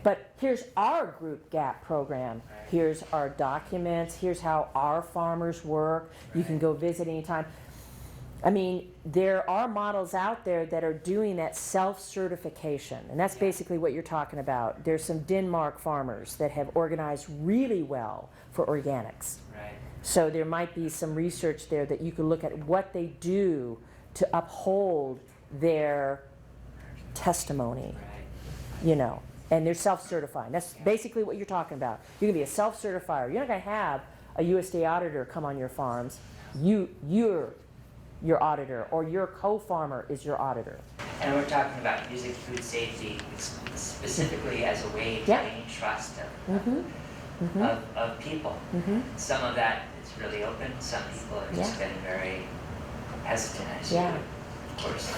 but here's our group GAP program. Here's our documents, here's how our farmers work. You can go visit anytime. There are models out there that are doing that self-certification, and that's basically what you're talking about. There's some Denmark farmers that have organized really well for organics. Right. So there might be some research there that you could look at what they do to uphold their testimony, and they're self-certifying. That's basically what you're talking about. You're gonna be a self-certifier. You're not gonna have a USDA auditor come on your farms. You're your auditor, or your co-farmer is your auditor. And we're talking about using food safety specifically as a way to gain trust of people. Some of that is really open. Some people have just been very hesitant, as you would, of course.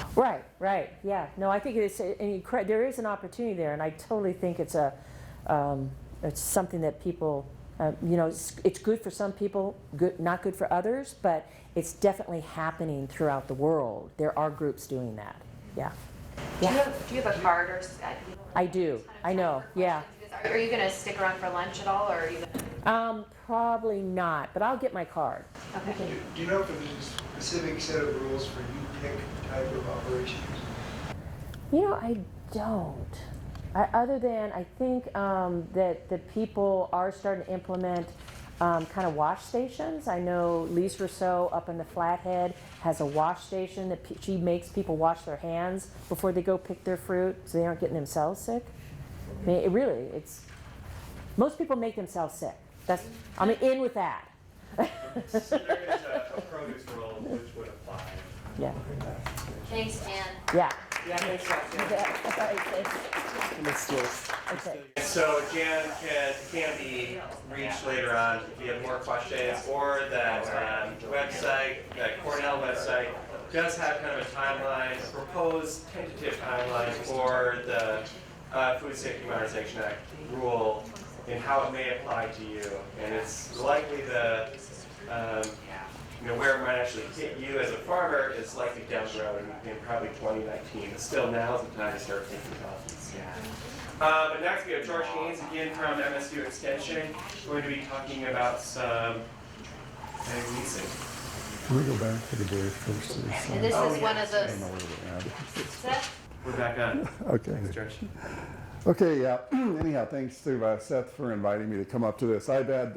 Right. Yeah. No, I think there is an opportunity there, and I totally think it's it's something that people, it's good for some people, not good for others, but it's definitely happening throughout the world. There are groups doing that. Yeah. Do you have a card or? I do. I know. Yeah. Are you going to stick around for lunch at all, or are you? Probably not, but I'll get my card. Do you know if there's a specific set of rules for you pick type of operations? You know, I don't. Other than I think that the people are starting to implement kind of wash stations. I know Lise Rousseau up in the Flathead has a wash station that she makes people wash their hands before they go pick their fruit so they aren't getting themselves sick. I mean, most people make themselves sick. I'm in with that. So there is a produce rule which would apply. Yeah. Thanks, Ann. Yeah. Yeah, thanks, Let's do this. Okay. So Jan can be reached later on if you have more questions, or that website, that Cornell website, does have kind of a timeline, a proposed tentative timeline for the Food Safety Modernization Act rule and how it may apply to you. And it's likely where it might actually hit you as a farmer is likely down the road in probably 2019. But still, now's the time to start thinking about this. But next we have George Haynes again from MSU Extension, going to be talking about some leasing. Can we go back to the very first? And this is one of I don't those. know where we're at. Seth? We're back on. Okay. Thanks, George. Okay, yeah. Anyhow, thanks to Seth for inviting me to come up to this. I've had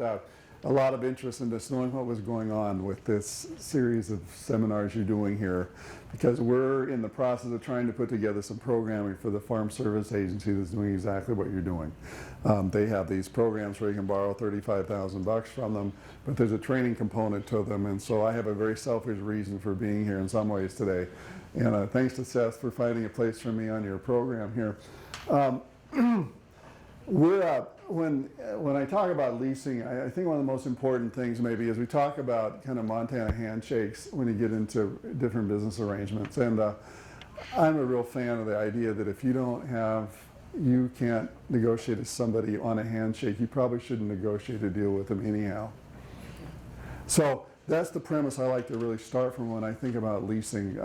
a lot of interest in just knowing what was going on with this series of seminars you're doing here, because we're in the process of trying to put together some programming for the Farm Service Agency that's doing exactly what you're doing. They have these programs where you can borrow $35,000 from them, but there's a training component to them, and so I have a very selfish reason for being here in some ways today. And thanks to Seth for finding a place for me on your program here. When I talk about leasing, I think one of the most important things maybe is we talk about kind of Montana handshakes when you get into different business arrangements. And I'm a real fan of the idea that if you can't negotiate with somebody on a handshake, you probably shouldn't negotiate a deal with them anyhow. So that's the premise I like to really start from when I think about leasing.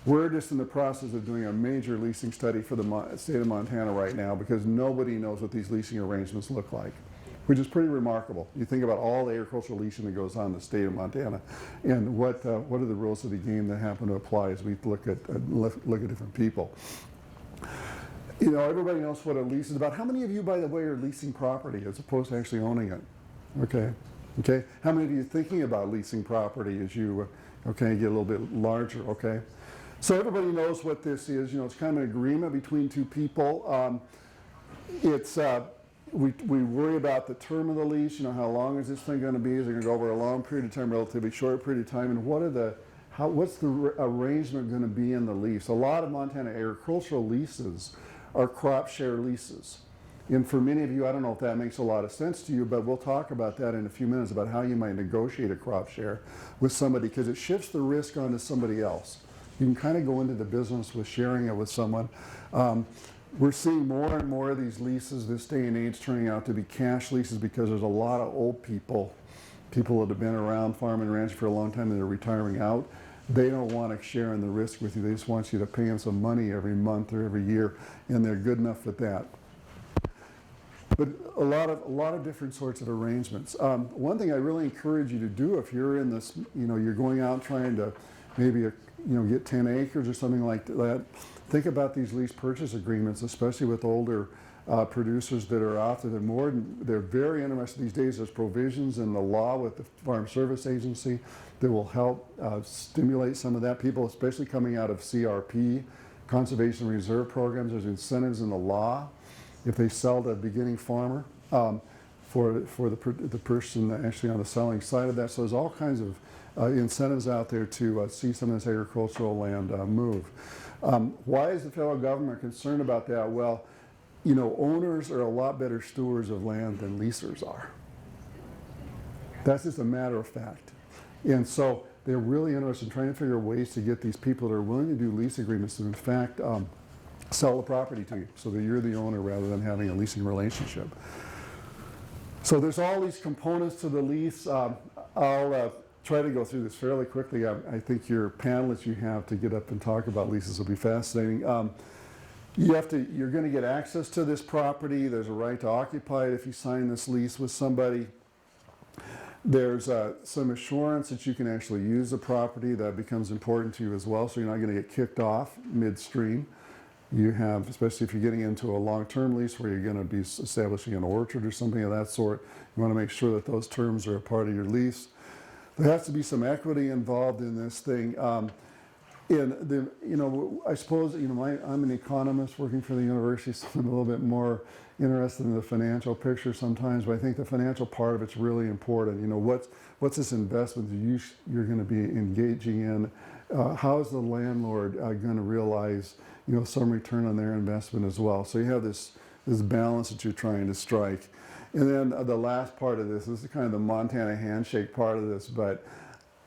We're just in the process of doing a major leasing study for the state of Montana right now because nobody knows what these leasing arrangements look like, which is pretty remarkable. You think about all the agricultural leasing that goes on in the state of Montana and what are the rules of the game that happen to apply as we look at different people. You know, everybody knows what a lease is about. How many of you, by the way, are leasing property as opposed to actually owning it? Okay. How many of you are thinking about leasing property as you, get a little bit larger, okay? So everybody knows what this is. You know, it's kind of an agreement between two people. We worry about the term of the lease. You know, how long is this thing going to be? Is it going to go over a long period of time, relatively short period of time? And what's the arrangement going to be in the lease? A lot of Montana agricultural leases are crop share leases. And for many of you, I don't know if that makes a lot of sense to you, but we'll talk about that in a few minutes about how you might negotiate a crop share with somebody because it shifts the risk onto somebody else. You can kind of go into the business with sharing it with someone. We're seeing more and more of these leases this day and age turning out to be cash leases because there's a lot of old people that have been around farm and ranch for a long time and they're retiring out. They don't want to share in the risk with you. They just want you to pay them some money every month or every year, and they're good enough with that. But a lot of different sorts of arrangements. One thing I really encourage you to do if you're in this, you're going out trying to maybe get 10 acres or something like that. Think about these lease purchase agreements, especially with older producers that are out there. They're very interested these days. There's provisions in the law with the Farm Service Agency that will help stimulate some of that. People, especially coming out of CRP, Conservation Reserve programs, there's incentives in the law if they sell to a beginning farmer for the person actually on the selling side of that. So there's all kinds of incentives out there to see some of this agricultural land move. Why is the federal government concerned about that? Well, owners are a lot better stewards of land than leasers are. That's just a matter of fact. And so they're really interested in trying to figure out ways to get these people that are willing to do lease agreements to, in fact, sell the property to you so that you're the owner rather than having a leasing relationship. So there's all these components to the lease. I'll try to go through this fairly quickly. I think your panelists you have to get up and talk about leases will be fascinating. You're going to get access to this property. There's a right to occupy it if you sign this lease with somebody. There's some assurance that you can actually use the property. That becomes important to you as well, so you're not going to get kicked off midstream. You have, especially if you're getting into a long-term lease where you're going to be establishing an orchard or something of that sort, you want to make sure that those terms are a part of your lease. There has to be some equity involved in this thing. I suppose, I'm an economist working for the university, so I'm a little bit more interested in the financial picture sometimes, but I think the financial part of it's really important. What's this investment that you're going to be engaging in? How is the landlord going to realize, some return on their investment as well? So you have this balance that you're trying to strike. And then the last part of this is kind of the Montana handshake part of this, but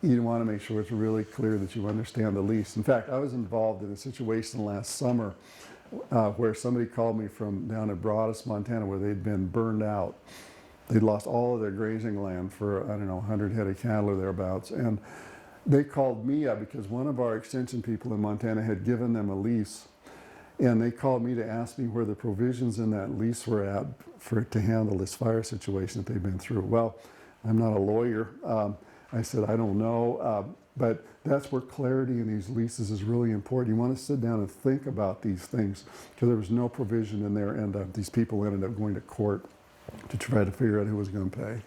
you want to make sure it's really clear that you understand the lease. In fact, I was involved in a situation last summer where somebody called me from down at Broadus, Montana, where they'd been burned out. They'd lost all of their grazing land for, 100 head of cattle or thereabouts. And they called me up because one of our extension people in Montana had given them a lease. And they called me to ask me where the provisions in that lease were at for it to handle this fire situation that they've been through. Well, I'm not a lawyer. I said, I don't know, but that's where clarity in these leases is really important. You want to sit down and think about these things, because there was no provision in there, and these people ended up going to court to try to figure out who was going to pay.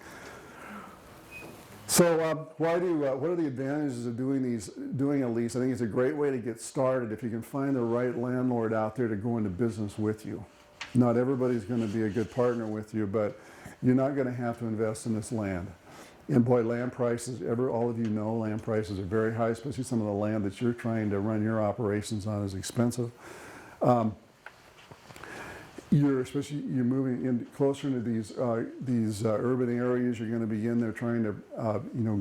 So what are the advantages of doing a lease? I think it's a great way to get started if you can find the right landlord out there to go into business with you. Not everybody's going to be a good partner with you, but you're not going to have to invest in this land. And boy, land prices, all of you know, land prices are very high, especially some of the land that you're trying to run your operations on is expensive. You're moving in closer into these urban areas. You're going to be in there trying to,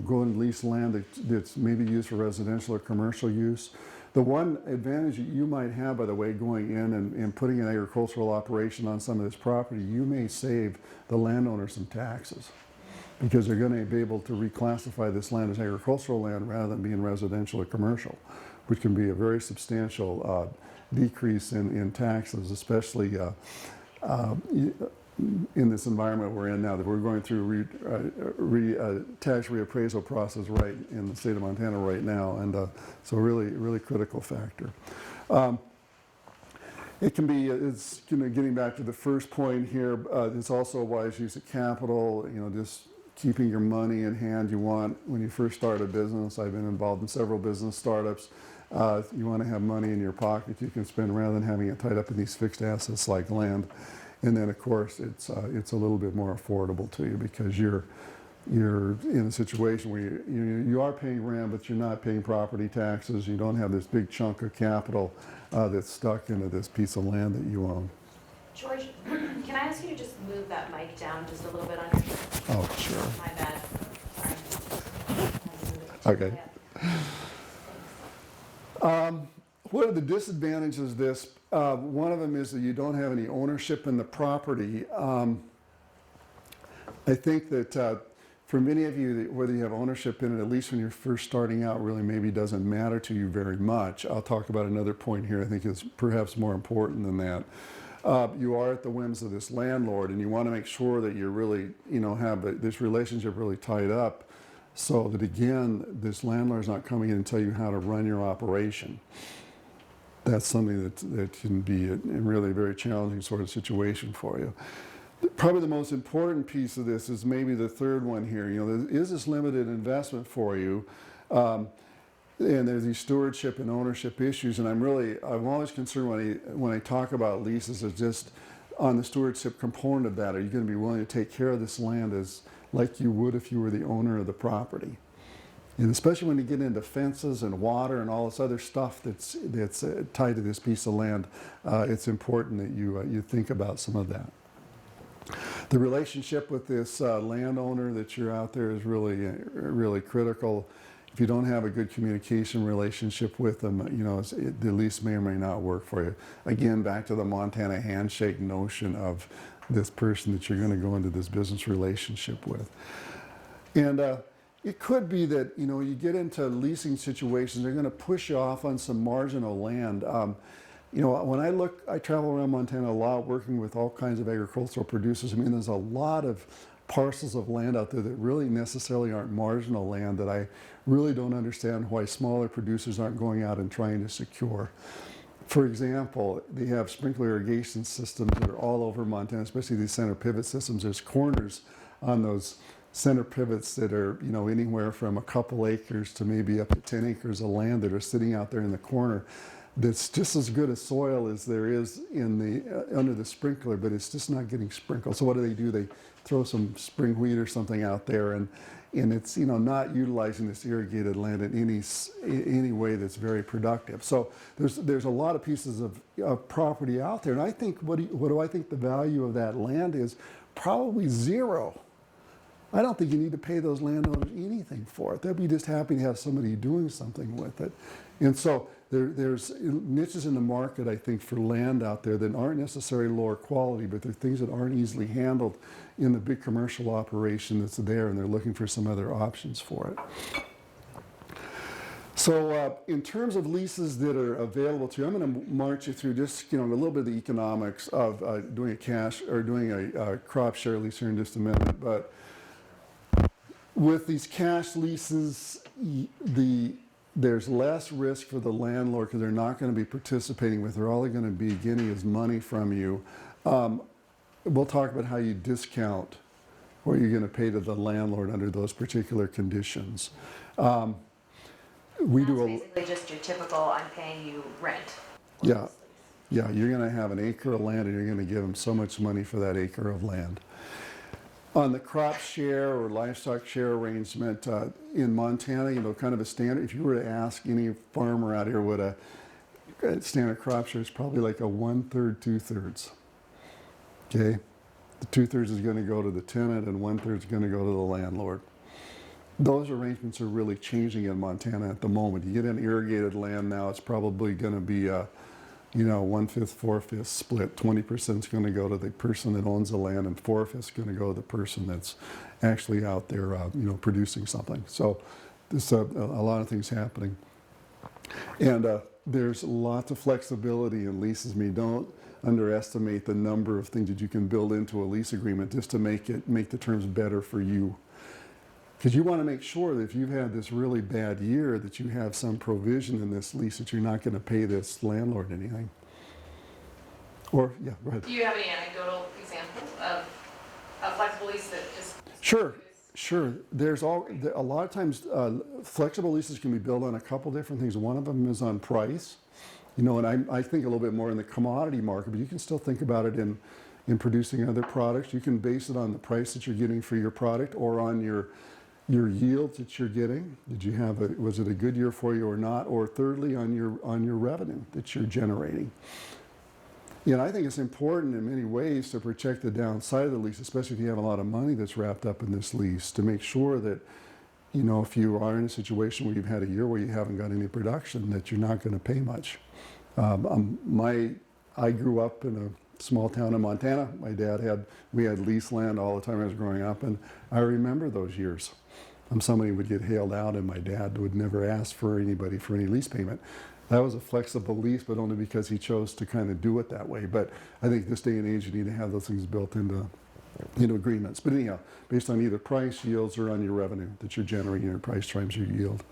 go and lease land that's maybe used for residential or commercial use. The one advantage that you might have, by the way, going in and putting an agricultural operation on some of this property, you may save the landowner some taxes, because they're going to be able to reclassify this land as agricultural land rather than being residential or commercial, which can be a very substantial decrease in taxes, especially in this environment we're in now, that we're going through tax reappraisal process right in the state of Montana right now, and so really, really critical factor. It can be, getting back to the first point here, it's also a wise use of capital, just keeping your money in hand. You want, when you first start a business, I've been involved in several business startups, you want to have money in your pocket you can spend rather than having it tied up in these fixed assets like land. And then, of course, it's a little bit more affordable to you, because you're in a situation where you are paying rent, but you're not paying property taxes. You don't have this big chunk of capital that's stuck into this piece of land that you own. George, can I ask you to just move that mic down just a little bit on your? Oh, sure. My bad. Sorry. Okay. What are the disadvantages of this? One of them is that you don't have any ownership in the property. I think that for many of you, whether you have ownership in it, at least when you're first starting out, really maybe doesn't matter to you very much. I'll talk about another point here I think is perhaps more important than that. You are at the whims of this landlord, and you want to make sure that you really, have this relationship really tied up, so that, again, this landlord's not coming in and tell you how to run your operation. That's something that can be a really very challenging sort of situation for you. Probably the most important piece of this is maybe the third one here. There is this limited investment for you, and there's these stewardship and ownership issues. And I'm always concerned when I talk about leases, is just on the stewardship component of that. Are you going to be willing to take care of this land like you would if you were the owner of the property? And especially when you get into fences and water and all this other stuff that's tied to this piece of land, it's important that you think about some of that. The relationship with this landowner that you're out there is really, really critical. If you don't have a good communication relationship with them, the lease may or may not work for you. Again, back to the Montana handshake notion of this person that you're going to go into this business relationship with. And it could be that, you get into leasing situations, they're going to push you off on some marginal land. When I travel around Montana a lot working with all kinds of agricultural producers. There's a lot of parcels of land out there that really necessarily aren't marginal land that I really don't understand why smaller producers aren't going out and trying to secure. For example, they have sprinkler irrigation systems that are all over Montana, especially these center pivot systems. There's corners on those center pivots that are, you know, anywhere from a couple acres to maybe up to 10 acres of land that are sitting out there in the corner. That's just as good a soil as there is in the under the sprinkler, but it's just not getting sprinkled. So what do? They throw some spring wheat or something out there, and it's, you know, not utilizing this irrigated land in any way that's very productive. So there's a lot of pieces of property out there, and I think what do I think the value of that land is? Probably zero. I don't think you need to pay those landowners anything for it. They'll be just happy to have somebody doing something with it. And so there's niches in the market, I think, for land out there that aren't necessarily lower quality, but they're things that aren't easily handled in the big commercial operation that's there, and they're looking for some other options for it. So in terms of leases that are available to you, I'm going to march you through just, you know, a little bit of the economics of doing a cash or doing a crop share lease here in just a minute. But with these cash leases, there's less risk for the landlord because they're not going to be participating with. They're all they're going to be getting is money from you. We'll talk about how you discount what you're going to pay to the landlord under those particular conditions. We do basically just your typical, I'm paying you rent. Yeah, you're going to have an acre of land and you're going to give them so much money for that acre of land. On the crop share or livestock share arrangement in Montana, you know, kind of a standard, if you were to ask any farmer out here what a standard crop share is, probably like a 1/3, 2/3. Okay? The 2/3 is going to go to the tenant and 1/3 is going to go to the landlord. Those arrangements are really changing in Montana at the moment. You get an irrigated land now, it's probably going to be a, you know, 1/5, 4/5 split. 20% is going to go to the person that owns the land, and 4/5 is going to go to the person that's actually out there, you know, producing something. So there's a lot of things happening, and there's lots of flexibility in leases. I mean, don't underestimate the number of things that you can build into a lease agreement just to make the terms better for you. Because you want to make sure that if you've had this really bad year, that you have some provision in this lease that you're not going to pay this landlord anything. Or, yeah, go ahead. Do you have any anecdotal examples of a flexible lease that just? Sure. There's a lot of times flexible leases can be built on a couple different things. One of them is on price. You know, and I think a little bit more in the commodity market, but you can still think about it in producing other products. You can base it on the price that you're getting for your product or on your yields that you're getting. Was it a good year for you or not? Or thirdly, on your revenue that you're generating. You know, I think it's important in many ways to protect the downside of the lease, especially if you have a lot of money that's wrapped up in this lease, to make sure that, you know, if you are in a situation where you've had a year where you haven't got any production, that you're not going to pay much. I grew up in a small town in Montana. My dad we had lease land all the time I was growing up, and I remember those years. Somebody would get hailed out and my dad would never ask for anybody for any lease payment. That was a flexible lease, but only because he chose to kind of do it that way. But I think this day and age, you need to have those things built into agreements. But anyhow, based on either price, yields, or on your revenue that you're generating, your price times your yield.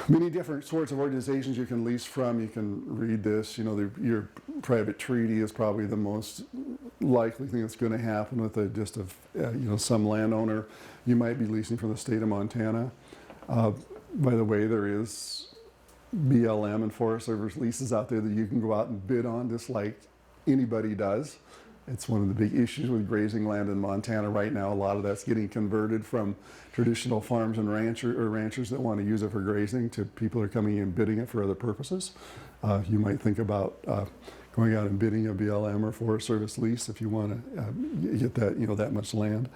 Many different sorts of organizations you can lease from. You can read this. You know, your private treaty is probably the most likely thing that's going to happen with some landowner. You might be leasing from the state of Montana. By the way, there is BLM and Forest Service leases out there that you can go out and bid on, just like anybody does. It's one of the big issues with grazing land in Montana right now. A lot of that's getting converted from traditional farms and ranchers that want to use it for grazing to people who are coming in bidding it for other purposes. You might think about going out and bidding a BLM or Forest Service lease if you want to get that, you know, that much land.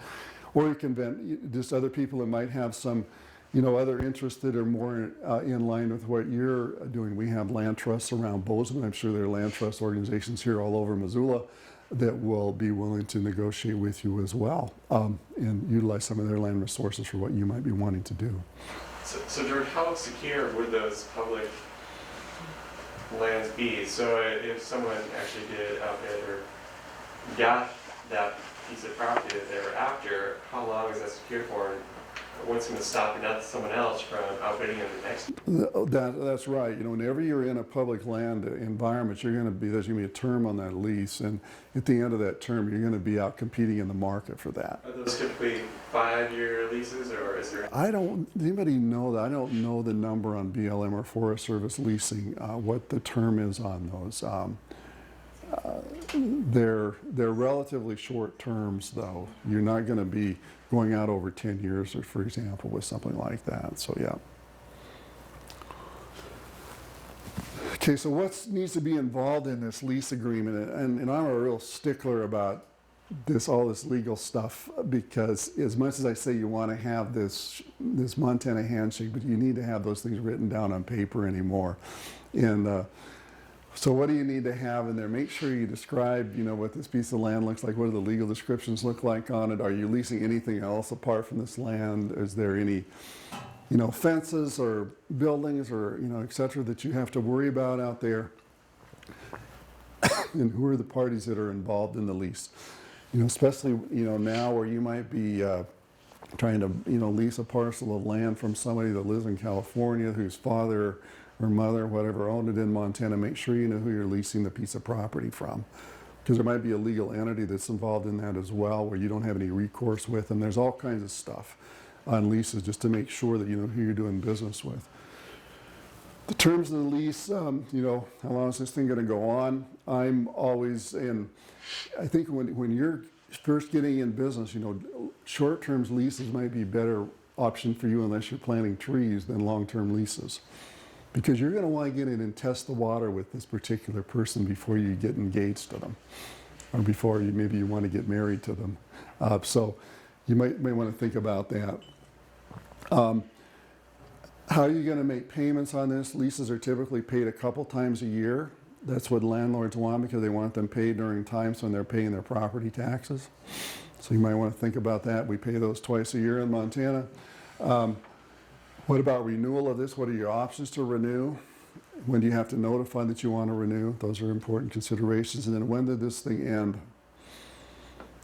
Or you can just other people that might have some, you know, other interests that are more in line with what you're doing. We have land trusts around Bozeman. I'm sure there are land trust organizations here all over Missoula that will be willing to negotiate with you as well and utilize some of their land resources for what you might be wanting to do. So George, how secure would those public lands be? So if someone actually did outbid or got that piece of property that they're after, how long is that secured for? And what's going to stop someone else from outbidding them the next? That's right. You know, whenever you're in a public land environment, there's going to be a term on that lease, and at the end of that term, you're going to be out competing in the market for that. Are those typically 5-year leases, or is there? Anybody know that? I don't know the number on BLM or Forest Service leasing, what the term is on those. They're relatively short terms, though. You're not going to be going out over 10 years, or for example, with something like that. So yeah. Okay, so what needs to be involved in this lease agreement? And I'm a real stickler about all this legal stuff, because as much as I say you want to have this Montana handshake, but you need to have those things written down on paper anymore. And so what do you need to have in there? Make sure you describe, you know, what this piece of land looks like. What do the legal descriptions look like on it? Are you leasing anything else apart from this land? Is there any, you know, fences or buildings or, you know, et cetera, that you have to worry about out there? And who are the parties that are involved in the lease? You know, especially, you know, now where you might be trying to, you know, lease a parcel of land from somebody that lives in California whose father or mother, whatever, owned it in Montana. Make sure you know who you're leasing the piece of property from, because there might be a legal entity that's involved in that as well, where you don't have any recourse with them. There's all kinds of stuff on leases just to make sure that you know who you're doing business with. The terms of the lease, you know, how long is this thing going to go on? I'm always in, I think when you're first getting in business, you know, short-term leases might be a better option for you unless you're planting trees than long-term leases. Because you're going to want to get in and test the water with this particular person before you get engaged to them, or before maybe you want to get married to them. So you may want to think about that. How are you going to make payments on this? Leases are typically paid a couple times a year. That's what landlords want, because they want them paid during times when they're paying their property taxes. So you might want to think about that. We pay those twice a year in Montana. What about renewal of this? What are your options to renew? When do you have to notify that you want to renew? Those are important considerations. And then when did this thing end?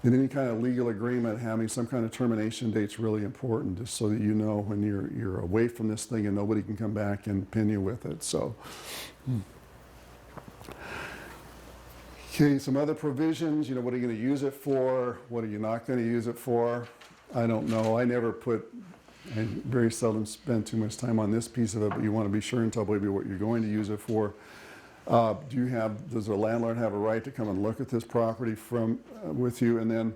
In any kind of legal agreement, having some kind of termination date is really important, just so that you know when you're away from this thing and nobody can come back and pin you with it. So, okay, some other provisions. You know, what are you going to use it for? What are you not going to use it for? I don't know. I very seldom spend too much time on this piece of it, but you want to be sure and tell maybe what you're going to use it for. Does the landlord have a right to come and look at this property with you? And then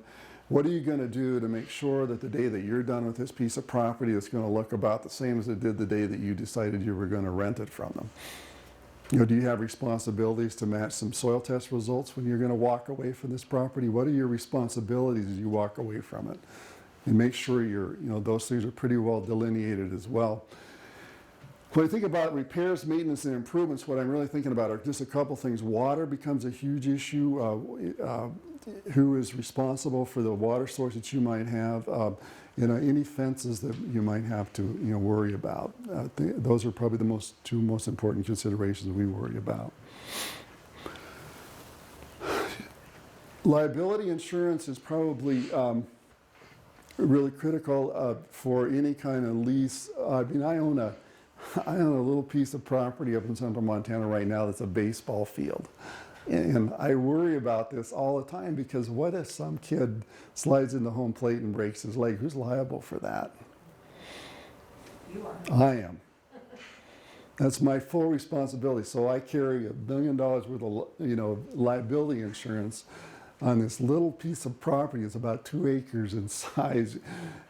what are you going to do to make sure that the day that you're done with this piece of property, it's going to look about the same as it did the day that you decided you were going to rent it from them? You know, do you have responsibilities to match some soil test results when you're going to walk away from this property? What are your responsibilities as you walk away from it? And make sure those things are pretty well delineated as well. When I think about repairs, maintenance, and improvements, what I'm really thinking about are just a couple things. Water becomes a huge issue. Who is responsible for the water source that you might have? Any fences that you might have to worry about. Those are probably the two most important considerations we worry about. Liability insurance is probably really critical for any kind of lease. I mean, I own a little piece of property up in central Montana right now that's a baseball field. And I worry about this all the time, because what if some kid slides into home plate and breaks his leg? Who's liable for that? You are. I am. That's my full responsibility. So I carry $1 million worth of liability insurance on this little piece of property. It's about 2 acres in size,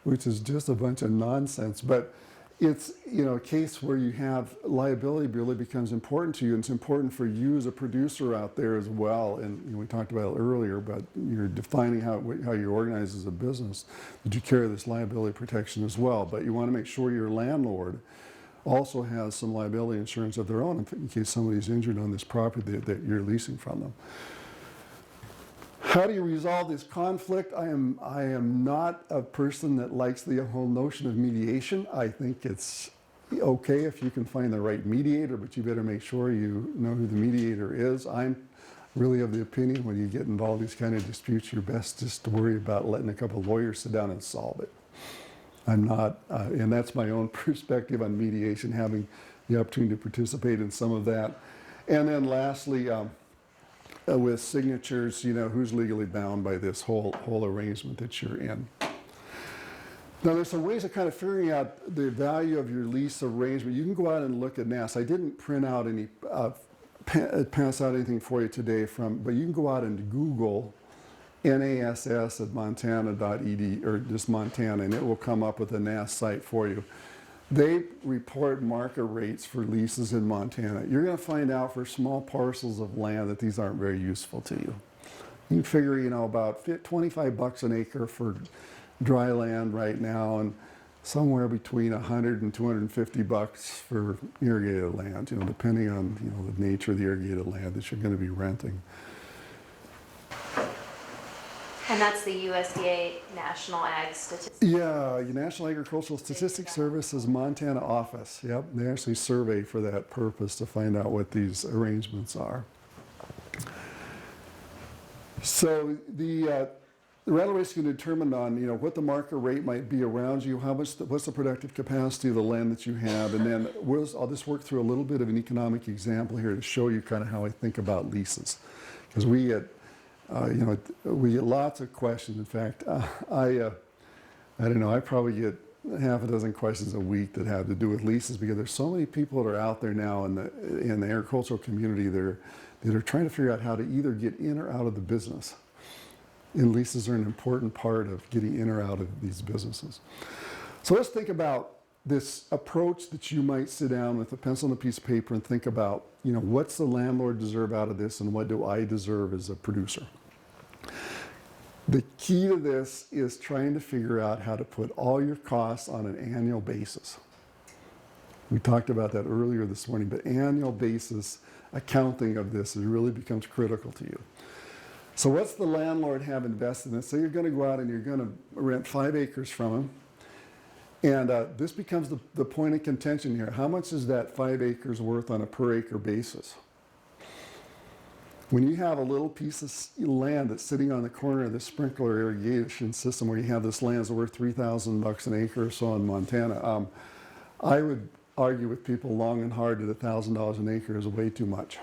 which is just a bunch of nonsense. But it's a case where you have liability really becomes important to you, and it's important for you as a producer out there as well. And we talked about it earlier, but you're defining how you organize as a business, that you carry this liability protection as well. But you want to make sure your landlord also has some liability insurance of their own in case somebody's injured on this property that you're leasing from them. How do you resolve this conflict? I am not a person that likes the whole notion of mediation. I think it's okay if you can find the right mediator, but you better make sure you know who the mediator is. I'm really of the opinion when you get involved in these kind of disputes, you're best just to worry about letting a couple of lawyers sit down and solve it. I'm not, and that's my own perspective on mediation, having the opportunity to participate in some of that. And then lastly, with signatures, you know, who's legally bound by this whole arrangement that you're in. Now, there's some ways of kind of figuring out the value of your lease arrangement. You can go out and look at NASS. I didn't print out any, pass out anything for you today but you can go out and Google NASS at montana.edu, or just Montana, and it will come up with a NASS site for you. They report market rates for leases in Montana. You're going to find out for small parcels of land that these aren't very useful to you. You can figure, you know, about $25 an acre for dry land right now, and somewhere between $100 and $250 for irrigated land, you know, depending on, you know, the nature of the irrigated land that you're going to be renting. And that's the USDA National Ag Statistics. Yeah, your National Agricultural Statistics Service's Montana office. Yep, they actually survey for that purpose to find out what these arrangements are. So the rental rates can determine on, you know, what the market rate might be around you, what's the productive capacity of the land that you have, and then I'll just work through a little bit of an economic example here to show you kind of how I think about leases, because we get, you know, we get lots of questions. In fact, I don't know, I probably get half a dozen questions a week that have to do with leases, because there's so many people that are out there now in the agricultural community that are trying to figure out how to either get in or out of the business. And leases are an important part of getting in or out of these businesses. So let's think about this approach that you might sit down with a pencil and a piece of paper and think about, you know, what's the landlord deserve out of this and what do I deserve as a producer? The key to this is trying to figure out how to put all your costs on an annual basis. We talked about that earlier this morning, but annual basis accounting of this really becomes critical to you. So what's the landlord have invested in this? So you're going to go out and you're going to rent 5 acres from him. And this becomes the point of contention here. How much is that 5 acres worth on a per acre basis? When you have a little piece of land that's sitting on the corner of the sprinkler irrigation system where you have this land that's worth $3,000 an acre or so in Montana, I would argue with people long and hard that $1,000 an acre is way too much.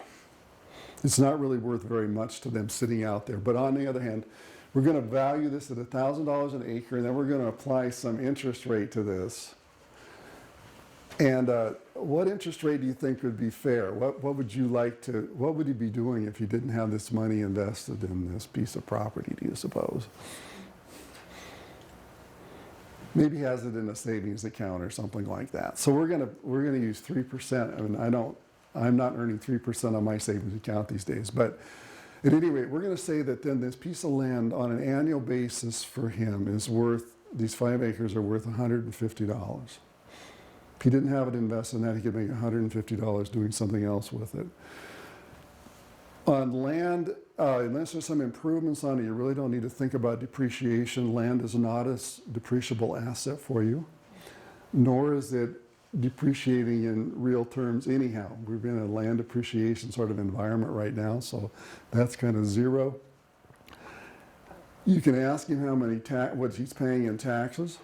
It's not really worth very much to them sitting out there. But on the other hand, we're going to value this at $1,000 an acre, and then we're going to apply some interest rate to this. And what interest rate do you think would be fair? What would you like to, what would you be doing if you didn't have this money invested in this piece of property, do you suppose? Maybe has it in a savings account or something like that. So we're gonna use 3%. I mean, I'm not earning 3% on my savings account these days, but at any rate, we're going to say that then this piece of land on an annual basis for him is worth, these 5 acres are worth $150. If he didn't have it invested in that, he could make $150 doing something else with it. On land, unless there's some improvements on it, you really don't need to think about depreciation. Land is not a depreciable asset for you, nor is it depreciating in real terms anyhow. We're in a land appreciation sort of environment right now, so that's kind of zero. You can ask him how many what he's paying in taxes.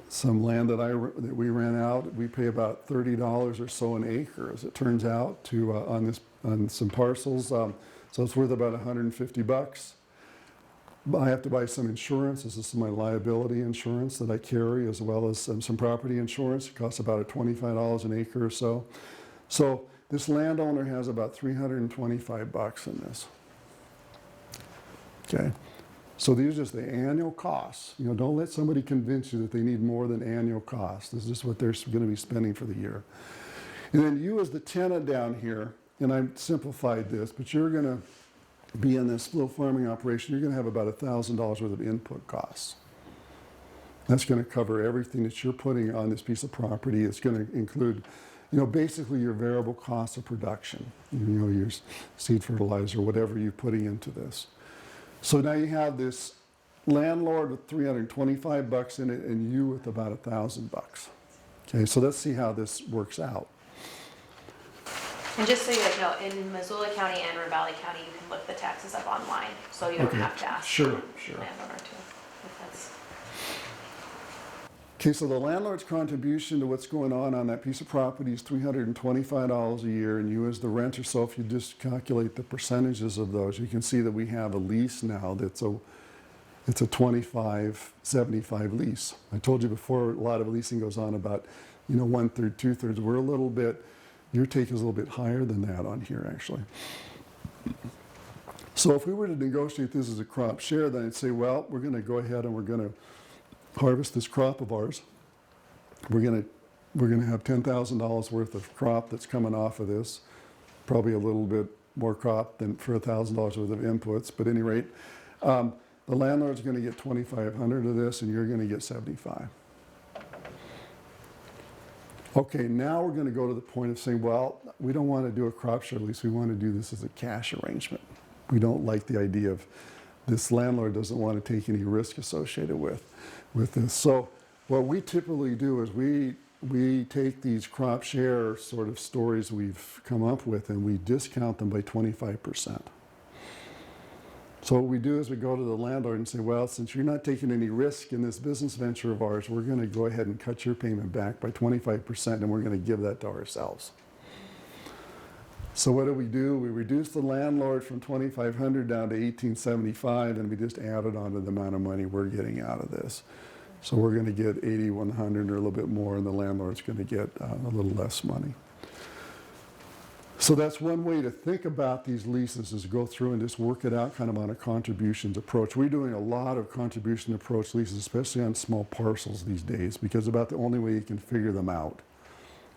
Some land that we rent out, we pay about $30 or so an acre, as it turns out, to on some parcels. So it's worth about $150. I have to buy some insurance. This is my liability insurance that I carry, as well as some property insurance. It costs about $25 an acre or so. So this landowner has about $325 in this. Okay. So these are just the annual costs. You know, don't let somebody convince you that they need more than annual costs. This is just what they're going to be spending for the year. And then you as the tenant down here, and I simplified this, but you're going to be in this little farming operation, you're going to have about $1,000 worth of input costs. That's going to cover everything that you're putting on this piece of property. It's going to include, you know, basically your variable costs of production, you know, your seed fertilizer, whatever you're putting into this. So now you have this landlord with $325 in it and you with about $1,000. Okay, so let's see how this works out. And just so you guys know, in Missoula County and Ravalli County, you can look the taxes up online, so you don't Okay. have to ask Sure, the sure. landowner to, if that's. Okay, so the landlord's contribution to what's going on that piece of property is $325 a year, and you as the renter, so if you just calculate the percentages of those, you can see that we have a lease now it's a 25-75 lease. I told you before, a lot of leasing goes on about, 1/3, 2/3. We're a little bit, your take is a little bit higher than that on here, actually. So if we were to negotiate this as a crop share, then I'd say, well, we're going to go ahead and we're going to harvest this crop of ours. We're going to have $10,000 worth of crop that's coming off of this. Probably a little bit more crop than for $1,000 worth of inputs, but at any rate, the landlord's going to get $2,500 of this, and you're going to get $75. Okay, now we're going to go to the point of saying, well, we don't want to do a crop share lease. We want to do this as a cash arrangement. We don't like the idea of this landlord doesn't want to take any risk associated with this. So what we typically do is we take these crop share sort of stories we've come up with and we discount them by 25%. So what we do is we go to the landlord and say, well, since you're not taking any risk in this business venture of ours, we're going to go ahead and cut your payment back by 25% and we're going to give that to ourselves. So what do? We reduce the landlord from $2,500 down to $1,875 and we just add it onto the amount of money we're getting out of this. So we're going to get $8,100 or a little bit more and the landlord's going to get a little less money. So that's one way to think about these leases is go through and just work it out kind of on a contributions approach. We're doing a lot of contribution approach leases, especially on small parcels these days, because about the only way you can figure them out.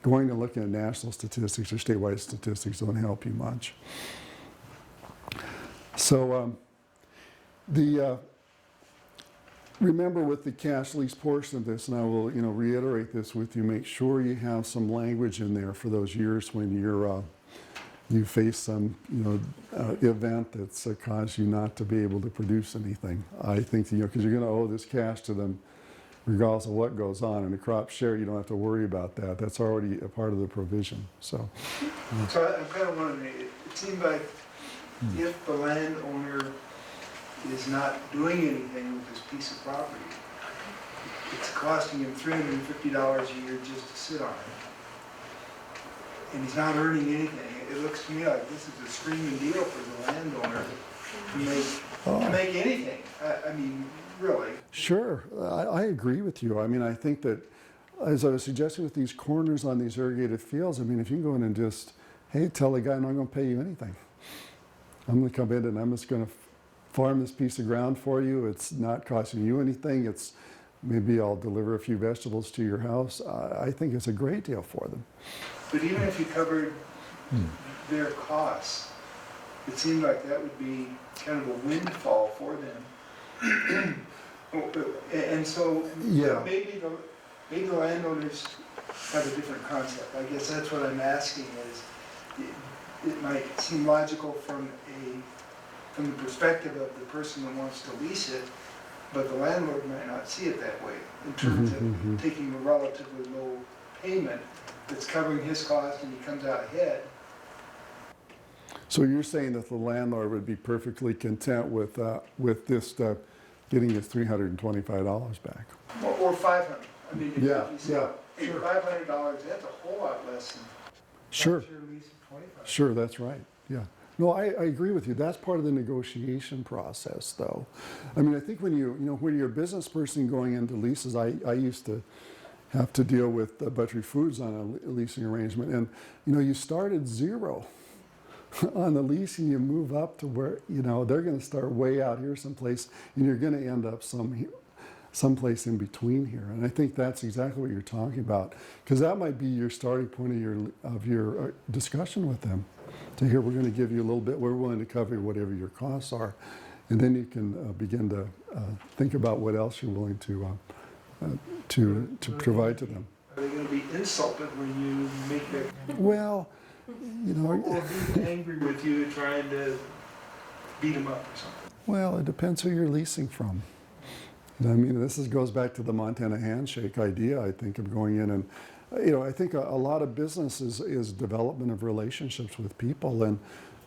Going and looking at national statistics or statewide statistics don't help you much. So remember with the cash lease portion of this, and I will reiterate this with you, make sure you have some language in there for those years when you face some event that's caused you not to be able to produce anything. I think because you're going to owe this cash to them regardless of what goes on. In a crop share, you don't have to worry about that. That's already a part of the provision. So I'm kind of wondering, it seems like if the landowner is not doing anything with this piece of property, it's costing him $350 a year just to sit on it. And he's not earning anything. It looks to me like this is a screaming deal for the landowner to make anything. I mean, really. Sure, I agree with you. I mean, I think that, as I was suggesting with these corners on these irrigated fields, I mean, if you can go in and just, hey, tell the guy I'm not going to pay you anything. I'm going to come in and I'm just going to farm this piece of ground for you. It's not costing you anything. It's maybe I'll deliver a few vegetables to your house. I think it's a great deal for them. But even if you covered their costs, it seemed like that would be kind of a windfall for them. And so maybe the landowners have a different concept. I guess that's what I'm asking is, it might seem logical from the perspective of the person that wants to lease it, but the landlord might not see it that way in terms of taking a relatively low payment that's covering his cost and he comes out ahead. So you're saying that the landlord would be perfectly content with this getting his $325 back? Or $500. I mean, if you say, sure. $500, that's a whole lot less than Sure. lease of $25. Sure, that's right. Yeah. No, I agree with you. That's part of the negotiation process, though. I mean, I think when you're a business person going into leases, I used to have to deal with Buttery Foods on a leasing arrangement, and you start at zero on the lease and you move up to where they're going to start way out here someplace, and you're going to end up someplace in between here. And I think that's exactly what you're talking about, because that might be your starting point of your discussion with them. To here, we're going to give you a little bit. We're willing to cover whatever your costs are, and then you can begin to think about what else you're willing to provide to them. Are they going to be insulted when you make that? Well, or be angry with you trying to beat them up or something? Well, it depends who you're leasing from. I mean, goes back to the Montana handshake idea, I think, of going in and, I think a lot of business is development of relationships with people. And,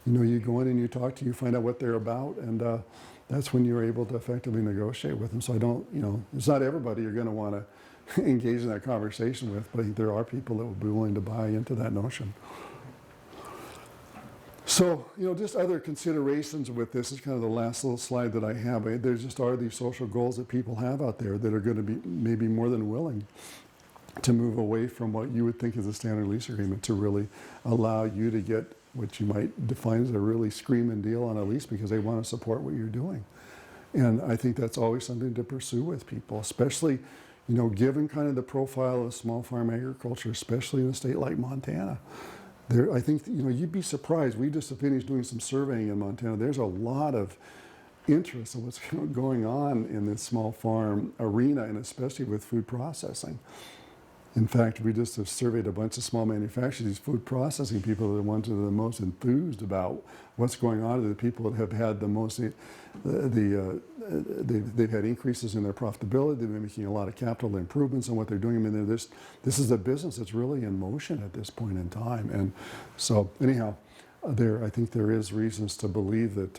you go in and you find out what they're about, and that's when you're able to effectively negotiate with them. So I don't, it's not everybody you're going to want to engage in that conversation with, but I think there are people that will be willing to buy into that notion. So, just other considerations with this is kind of the last little slide that I have. There just are these social goals that people have out there that are going to be maybe more than willing to move away from what you would think is a standard lease agreement to really allow you to get what you might define as a really screaming deal on a lease because they want to support what you're doing. And I think that's always something to pursue with people, especially, given kind of the profile of small farm agriculture, especially in a state like Montana. I think, you'd be surprised. We just finished doing some surveying in Montana. There's a lot of interest in what's going on in this small farm arena, and especially with food processing. In fact, we just have surveyed a bunch of small manufacturers. These food processing people are the ones that are the most enthused about what's going on. They're the people that have had the most, they've had increases in their profitability. They've been making a lot of capital improvements in what they're doing. I mean, this is a business that's really in motion at this point in time. And so anyhow, I think there is reasons to believe that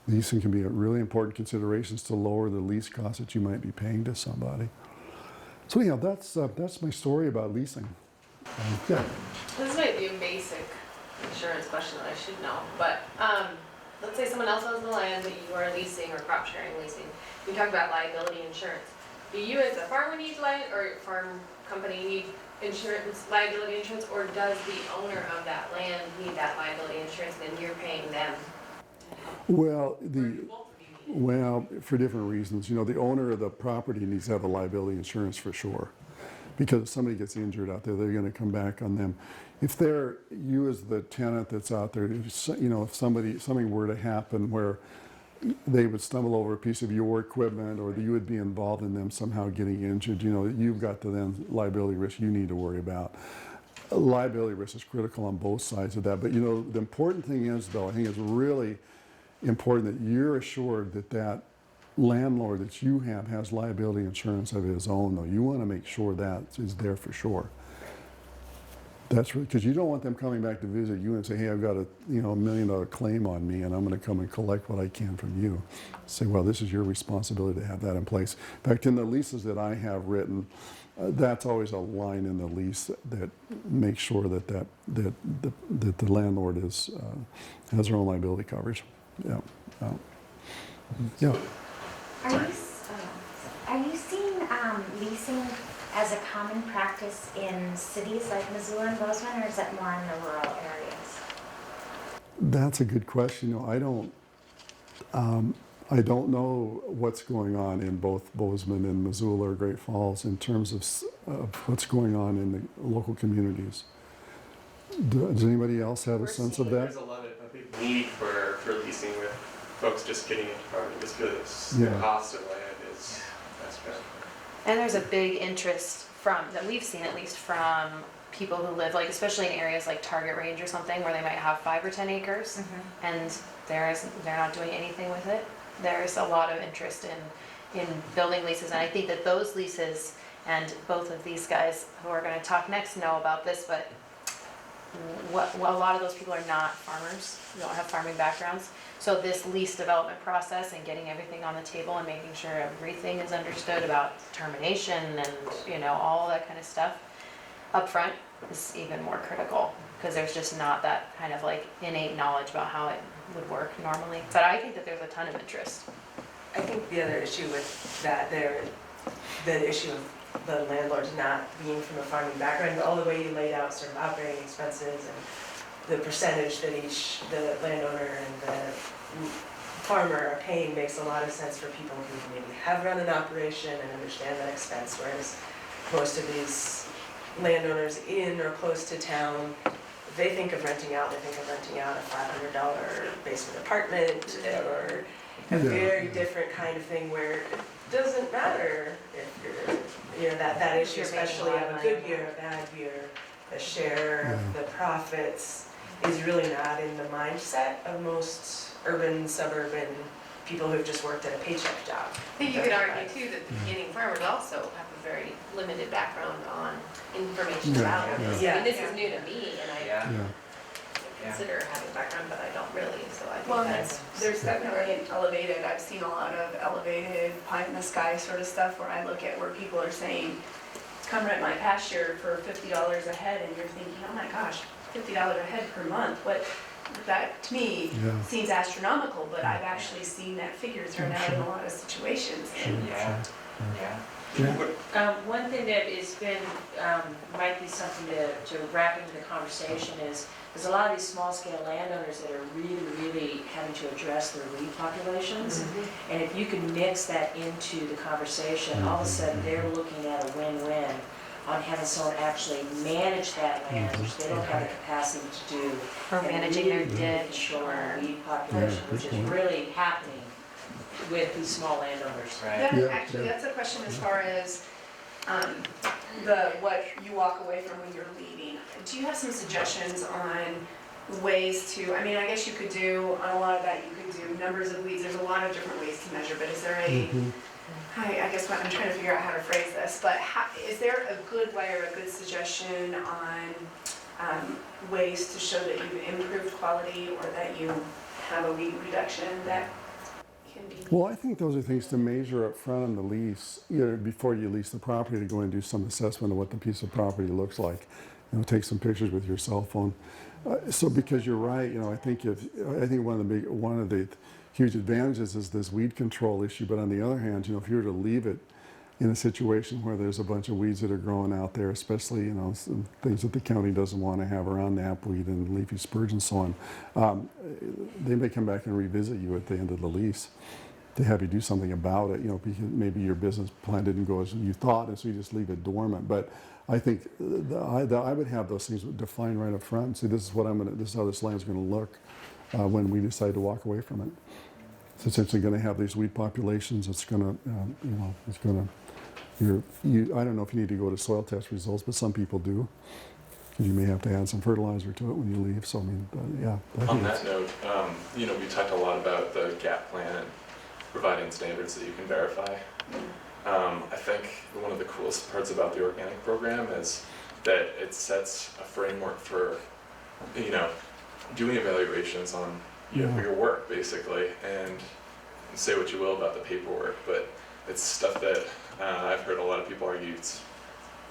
these can be really important considerations to lower the lease costs that you might be paying to somebody. So yeah, that's my story about leasing. Yeah. This might be a basic insurance question that I should know, but let's say someone else owns the land that you are leasing or crop sharing leasing. You talk about liability insurance. Do you as a farmer need or farm company need insurance, liability insurance, or does the owner of that land need that liability insurance and then you're paying them? Well, for different reasons. The owner of the property needs to have a liability insurance for sure. Because if somebody gets injured out there, they're going to come back on them. If you as the tenant that's out there, if something were to happen where they would stumble over a piece of your equipment or you would be involved in them somehow getting injured, you've got the then liability risk you need to worry about. Liability risk is critical on both sides of that. But the important thing is, though, I think it's really important that you're assured that landlord that you have has liability insurance of his own, though. You want to make sure that is there for sure. That's because you don't want them coming back to visit you and say, hey, I've got a $1 million claim on me and I'm going to come and collect what I can from you. Say, well, this is your responsibility to have that in place. In fact, in the leases that I have written, that's always a line in the lease that makes sure that the landlord has their own liability coverage. Yeah. Yeah. Are you seeing leasing as a common practice in cities like Missoula and Bozeman, or is it more in the rural areas? That's a good question. I don't know what's going on in both Bozeman and Missoula or Great Falls in terms of what's going on in the local communities. Does anybody else have a sense of that? There's a lot of big need for leasing with folks just getting into farming, just because the cost of land is bad. And there's a big interest that we've seen at least from people who live, like especially in areas like Target Range or something where they might have 5 or 10 acres and they're not doing anything with it. There's a lot of interest in building leases, and I think that those leases, and both of these guys who are going to talk next know about this, but a lot of those people are not farmers, don't have farming backgrounds. So this lease development process and getting everything on the table and making sure everything is understood about termination and all that kind of stuff up front is even more critical, because there's just not that kind of like innate knowledge about how it would work normally. But I think that there's a ton of interest. I think the other issue with that the issue of the landlords not being from a farming background, all the way you laid out sort of operating expenses and the percentage that the landowner and the farmer are paying makes a lot of sense for people who maybe have run an operation and understand that expense, whereas most of these landowners in or close to town, they think of renting out a $500 basement apartment or a very different kind of thing where it doesn't matter if you're, that issue, especially of a good year, a bad year, the share of the profits is really not in the mindset of most urban, suburban people who've just worked at a paycheck job. I think you could argue too that the beginning farmers also have a very limited background on information Yeah, about yeah. this. I mean, this is new to me and I Yeah, Yeah. consider having a background, but I don't really, so I Well, think that's. there's definitely an elevated, I've seen a lot of elevated pie in the sky sort of stuff where I look at where people are saying, come rent my pasture for $50 a head, and you're thinking, oh my gosh, $50 a head per month, what, that to me Yeah. seems astronomical, but I've actually seen that figure thrown out in a lot of situations. And yeah, yeah. One thing that has been, might be something to wrap into the conversation is, there's a lot of these small-scale landowners that are really having to address their weed populations. And if you can mix that into the conversation, all of a sudden, they're looking at a win-win on having someone actually manage that land, which they don't have the capacity to do. Or and managing really their ditch control or. the weed population, Yeah, which good is point. really happening with these small landowners. Right. that, Yeah, actually, yeah. that's a question as far as what you walk away from when you're leaving. Do you have some suggestions on ways to, I mean, I guess you could do, on a lot of that, you could do numbers of weeds, there's a lot of different ways to measure, but is there a, I guess what I'm trying to figure out how to phrase this, but is there a good way or a good suggestion on ways to show that you've improved quality or that you have a weed reduction that can be? Well, I think those are things to measure up front on the lease, before you lease the property, to go and do some assessment of what the piece of property looks like. Take some pictures with your cell phone. So because you're right, I think one of the huge advantages is this weed control issue. But on the other hand, if you were to leave it in a situation where there's a bunch of weeds that are growing out there, especially some things that the county doesn't want to have around knapweed and leafy spurge and so on, they may come back and revisit you at the end of the lease to have you do something about it. Because maybe your business plan didn't go as you thought, and so you just leave it dormant. But I think I would have those things defined right up front and say, this is how this land's going to look when we decide to walk away from it. It's essentially going to have these weed populations. It's going to, I don't know if you need to go to soil test results, but some people do. Because you may have to add some fertilizer to it when you leave. So I mean, yeah. On that note, we talked a lot about the GAP plan and providing standards that you can verify. I think one of the coolest parts about the organic program is that it sets a framework for, doing evaluations on your work, basically, and say what you will about the paperwork, but it's stuff that I've heard a lot of people argue it's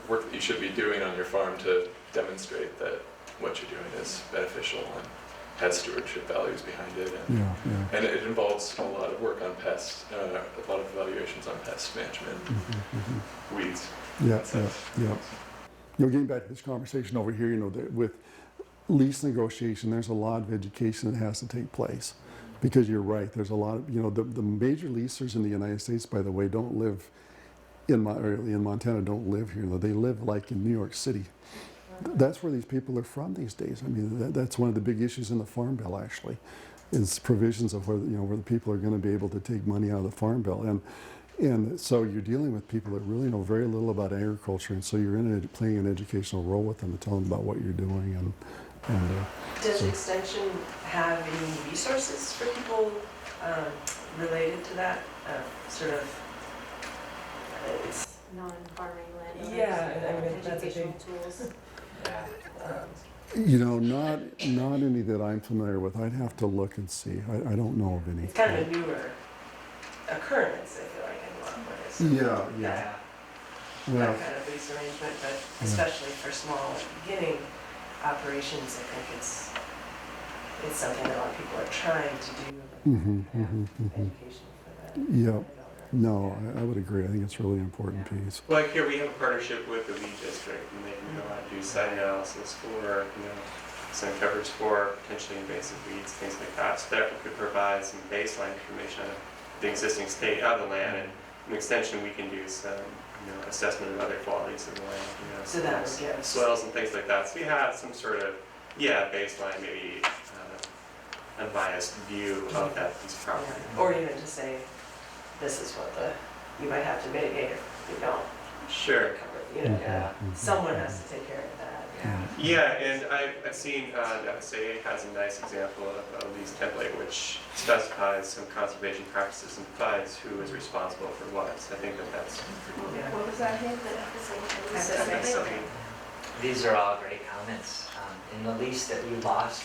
work that you should be doing on your farm to demonstrate that what you're doing is beneficial and has stewardship values behind it. And it involves a lot of work on pests, a lot of evaluations on pest management, weeds. Yeah. Getting back to this conversation over here, with lease negotiation, there's a lot of education that has to take place. Because you're right, there's a lot of, the major leasers in the United States, by the way, don't live in Montana, don't live here. They live like in New York City. That's where these people are from these days. I mean, that's one of the big issues in the Farm Bill, actually, is provisions of where the people are going to be able to take money out of the Farm Bill. And so you're dealing with people that really know very little about agriculture, and so you're playing an educational role with them to tell them about what you're doing. Does Extension have any resources for people related to that? It's Non-farming land. that's a big tools. Not any that I'm familiar with. I'd have to look and see. I don't know of any. It's kind of a newer occurrence, I feel like, in a lot of ways. Yeah. That kind of lease arrangement, but especially for small beginning operations, I think it's something that a lot of people are trying to do. Education for that. Yeah. No, I would agree. I think it's a really important piece. Like here, we have a partnership with the weed district, and they can go out and do site analysis for, some coverage for potentially invasive weeds, things like that. So that could provide some baseline information on the existing state of the land, and in extension, we can do some, assessment of other qualities of the land, So that would give soils and things like that. So you have some sort of, baseline, maybe unbiased view of that piece of property. Or even to say, this is what you might have to mitigate if you don't Sure. cover it. Someone has to take care of that. Yeah, and I've seen the FSAA has a nice example of a lease template which specifies some conservation practices and defines who is responsible for what. So I think that's What was that hit, the something. These are all great comments. In the lease that we lost,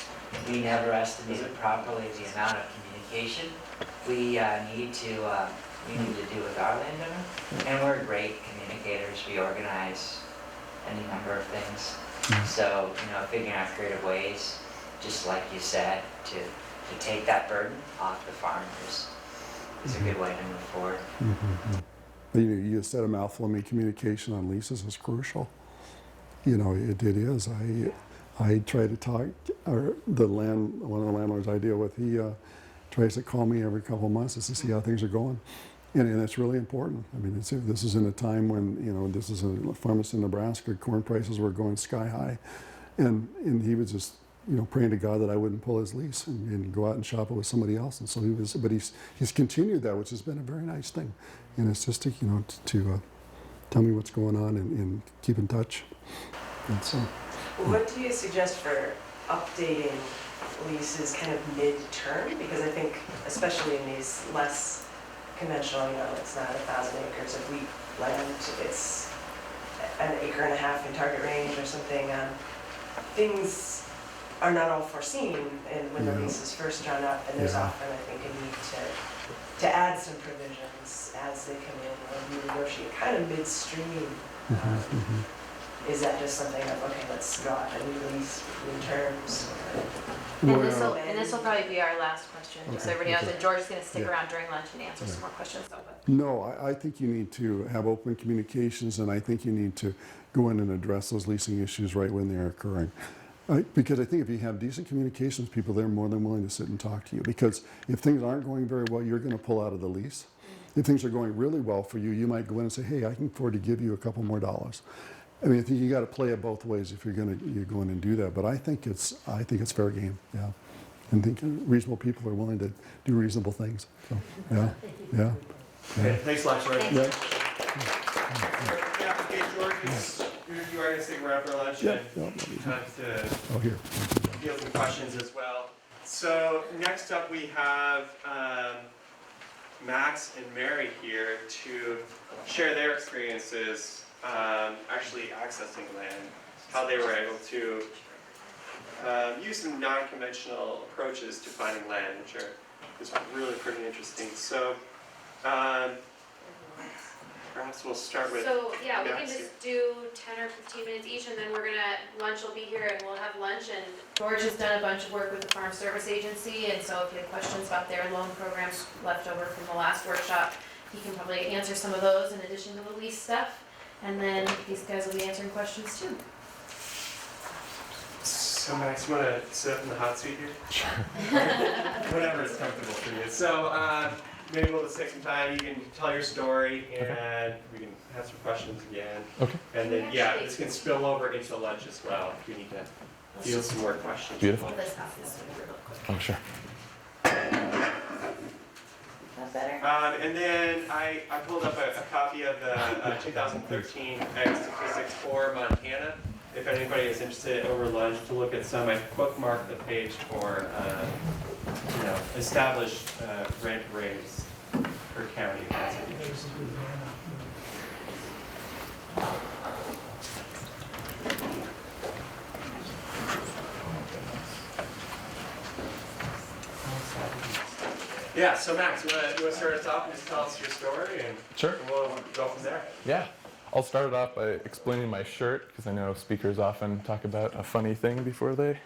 we never estimated properly the amount of communication we need to do with our landowner. And we're great communicators. We organize any number of things. So, figuring out creative ways, just like you said, to take that burden off the farmers is a good way to move forward. You said a mouthful. I mean, communication on leases is crucial. It is. I try to talk, or one of the landlords I deal with, he tries to call me every couple of months just to see how things are going. And it's really important. I mean, this is in a time when, this is a farmers in Nebraska, corn prices were going sky high. And he was just, praying to God that I wouldn't pull his lease and go out and shop it with somebody else. And so but he's continued that, which has been a very nice thing. And it's just to tell me what's going on and keep in touch. And so. What do you suggest for updating leases kind of mid-term? Because I think, especially in these less conventional, it's not 1,000 acres of wheat land, it's an acre and a half in target range or something. Things are not all foreseen when the lease is first drawn up, and there's often, I think, a need to add some provisions as they come in or renegotiate kind of midstream. Is that just something of, okay, let's draw up a new lease, new terms? And this will probably be our last question, so everybody knows that George is going to stick around during lunch and answer some more questions. No, I think you need to have open communications, and I think you need to go in and address those leasing issues right when they're occurring. Because I think if you have decent communications people, they're more than willing to sit and talk to you. Because if things aren't going very well, you're going to pull out of the lease. If things are going really well for you, you might go in and say, hey, I can afford to give you a couple more dollars. I mean, I think you got to play it both ways if you're going to do that. But I think it's fair game, yeah. And I think reasonable people are willing to do reasonable things. So, yeah. Okay, thanks a lot, George. Yeah. Okay, George, you are going to stick around for lunch and time to here. field some questions as well. So next up we have Max and Mary here to share their experiences actually accessing land, how they were able to use some non-conventional approaches to finding land, which is really pretty interesting. So perhaps we'll start with So yeah, we Max can here. just do 10 or 15 minutes each, and then lunch will be here, and we'll have lunch. And George has done a bunch of work with the Farm Service Agency, and so if you have questions about their loan programs left over from the last workshop, he can probably answer some of those in addition to the lease stuff. And then these guys will be answering questions too. So Max, you want to sit up in the hot seat here? Sure. Whatever is comfortable for you. So maybe we'll just take some time. You can tell your story, and we can have some questions again. Okay. And then, this can spill over into lunch as well if we need to field some more questions. Beautiful. Let's pass this one real quick. Oh, sure. Better? And then I pulled up a copy of the 2013 Ag Statistics for Montana. If anybody is interested over lunch to look at some, I bookmarked the page for established rent rates per county. If that's of interest. Yeah, so Max, you want to start us off and just tell us your story, and Sure. we'll go from there. Yeah. I'll start it off by explaining my shirt, because I know speakers often talk about a funny thing before they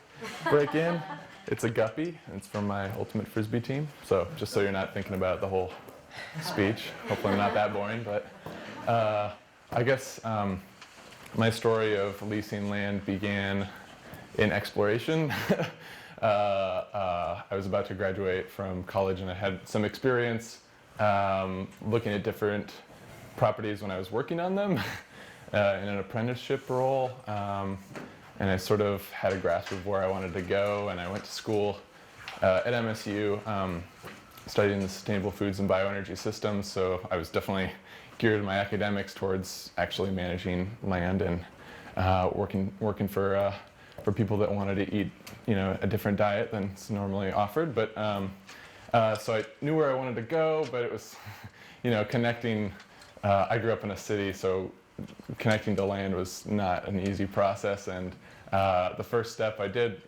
break in. It's a guppy, and it's from my ultimate frisbee team. So just so you're not thinking about the whole speech, hopefully I'm not that boring, but I guess my story of leasing land began in exploration. I was about to graduate from college, and I had some experience looking at different properties when I was working on them in an apprenticeship role. And I sort of had a grasp of where I wanted to go, and I went to school at MSU studying the sustainable foods and bioenergy systems, so I was definitely geared in my academics towards actually managing land and working for people that wanted to eat, a different diet than is normally offered. But so I knew where I wanted to go, but it was, connecting. I grew up in a city, so connecting to land was not an easy process. And the first step I did,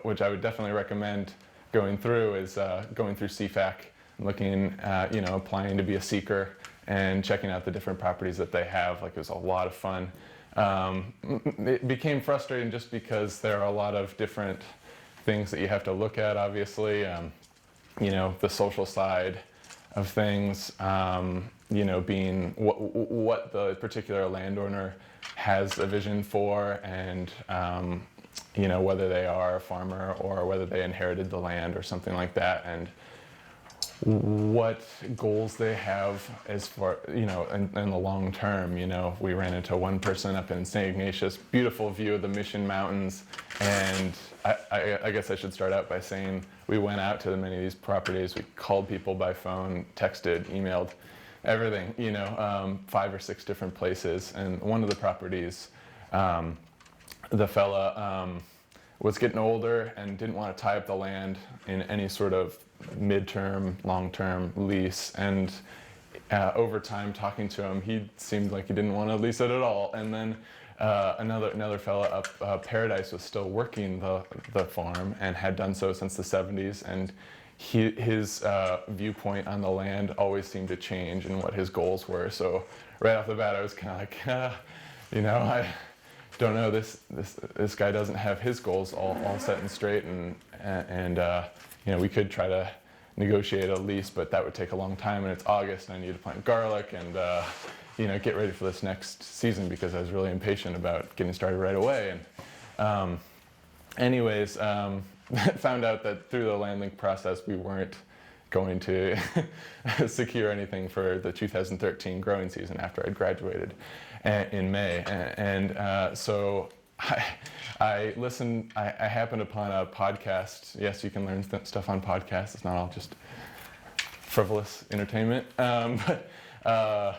which I would definitely recommend going through, is going through CFAC, looking at, applying to be a seeker and checking out the different properties that they have. Like, it was a lot of fun. It became frustrating just because there are a lot of different things that you have to look at, obviously. The social side of things, being what the particular landowner has a vision for, and whether they are a farmer or whether they inherited the land or something like that, and what goals they have as far, in the long term. We ran into one person up in St. Ignatius, beautiful view of the Mission Mountains, and I guess I should start out by saying we went out to many of these properties. We called people by phone, texted, emailed, everything, 5 or 6 different places. And one of the properties, the fella was getting older and didn't want to tie up the land in any sort of midterm, long-term lease. And over time, talking to him, he seemed like he didn't want to lease it at all. And then another fella up Paradise was still working the farm and had done so since the 70s. And his viewpoint on the land always seemed to change and what his goals were. So right off the bat, I was kind of like, I don't know, this guy doesn't have his goals all set and straight, and we could try to negotiate a lease, but that would take a long time, and it's August, and I need to plant garlic and get ready for this next season, because I was really impatient about getting started right away. And anyways, found out that through the land link process, we weren't going to secure anything for the 2013 growing season after I'd graduated in May. And so I listened, I happened upon a podcast. Yes, you can learn stuff on podcasts. It's not all just frivolous entertainment. It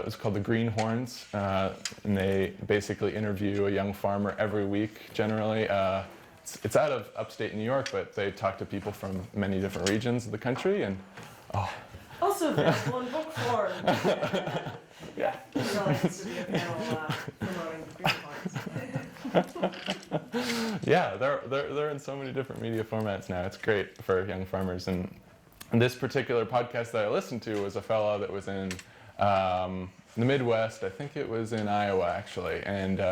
was called The Greenhorns, and they basically interview a young farmer every week, generally. It's out of upstate New York, but they talk to people from many different regions of the country, and Also available in book form. Yeah, really needs to be a panel promoting Greenhorns. Yeah, they're in so many different media formats now. It's great for young farmers. And this particular podcast that I listened to was a fellow that was in the Midwest. I think it was in Iowa, actually, and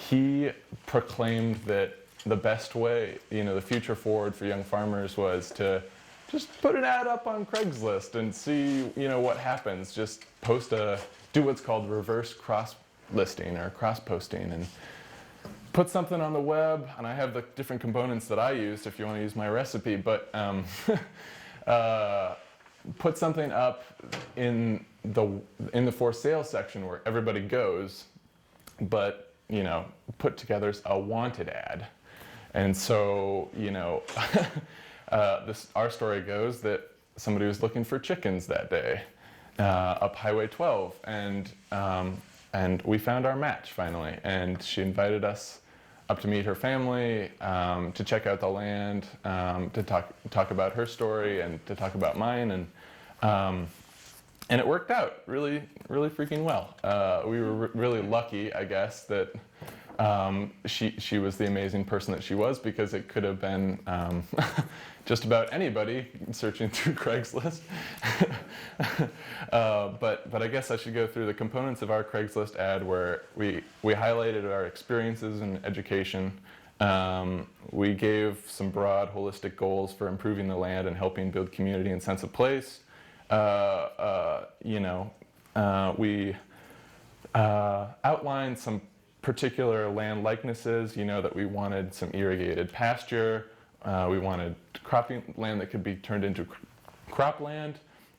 he proclaimed that the best way, the future forward for young farmers was to just put an ad up on Craigslist and see, what happens. Just do what's called reverse cross-listing or cross-posting, and put something on the web. And I have the different components that I used if you want to use my recipe, but put something up in the for sale section where everybody goes, but, put together a wanted ad. And so, our story goes that somebody was looking for chickens that day up Highway 12, and we found our match finally. And she invited us up to meet her family, to check out the land, to talk about her story and to talk about mine, and it worked out really, really freaking well. We were really lucky, I guess, that she was the amazing person that she was, because it could have been just about anybody searching through Craigslist. But I guess I should go through the components of our Craigslist ad, where we highlighted our experiences in education. We gave some broad, holistic goals for improving the land and helping build community and sense of place. We outlined some particular land likenesses, that we wanted some irrigated pasture, we wanted cropping land that could be turned into cropland,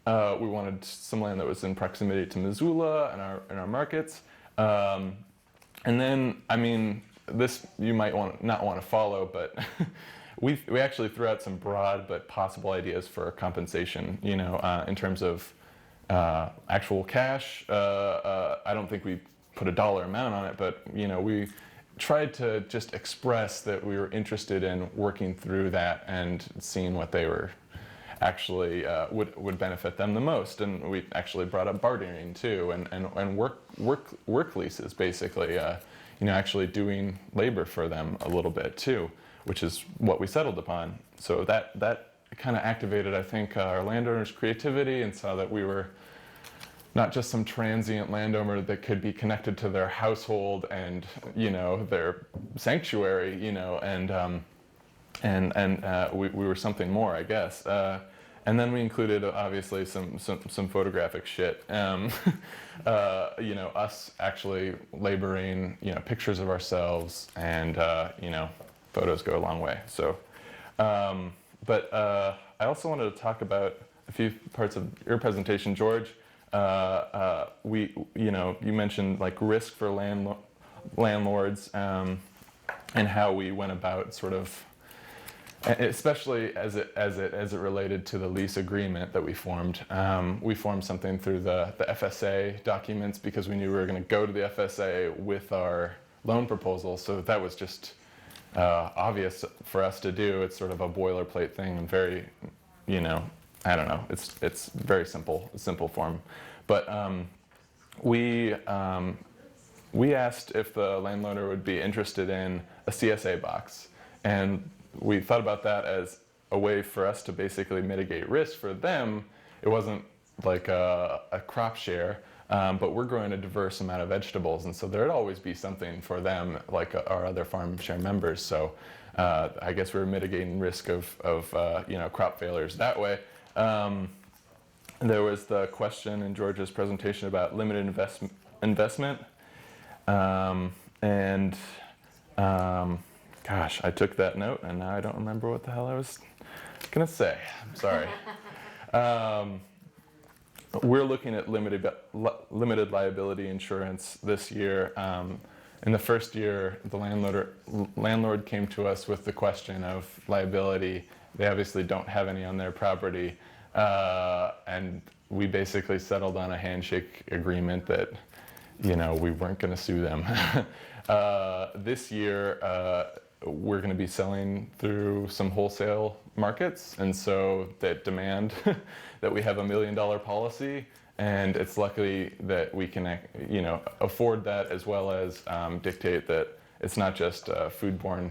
we wanted some land that was in proximity to Missoula and our markets, and then, this you might not want to follow, but we actually threw out some broad but possible ideas for compensation, in terms of actual cash. I don't think we put a dollar amount on it, but we tried to just express that we were interested in working through that and seeing what they were actually would benefit them the most. And we actually brought up bartering too, and work leases, basically, actually doing labor for them a little bit too, which is what we settled upon. So that kind of activated, I think, our landowners' creativity, and saw that we were not just some transient landowner that could be connected to their household and their sanctuary, and we were something more, I guess. And then we included, obviously, some photographic shit. Us actually laboring, pictures of ourselves, and photos go a long way. So, but I also wanted to talk about a few parts of your presentation, George. You mentioned like risk for landlords, and how we went about sort of, especially as it related to the lease agreement that we formed. We formed something through the FSA documents because we knew we were going to go to the FSA with our loan proposal. So that was just obvious for us to do. It's sort of a boilerplate thing, and very, I don't know. It's very simple form. But we asked if the landowner would be interested in a CSA box, and we thought about that as a way for us to basically mitigate risk for them. It wasn't like a crop share, but we're growing a diverse amount of vegetables, and so there'd always be something for them, like our other farm share members. So I guess we're mitigating risk of crop failures that way. There was the question in George's presentation about limited investment, and gosh, I took that note and now I don't remember what the hell I was gonna say. I'm sorry. We're looking at limited liability insurance this year. In the first year, the landlord came to us with the question of liability. They obviously don't have any on their property, and we basically settled on a handshake agreement that, we weren't going to sue them. This year, we're going to be selling through some wholesale markets, and so that demand that we have $1 million policy, and it's lucky that we can, afford that, as well as dictate that it's not just foodborne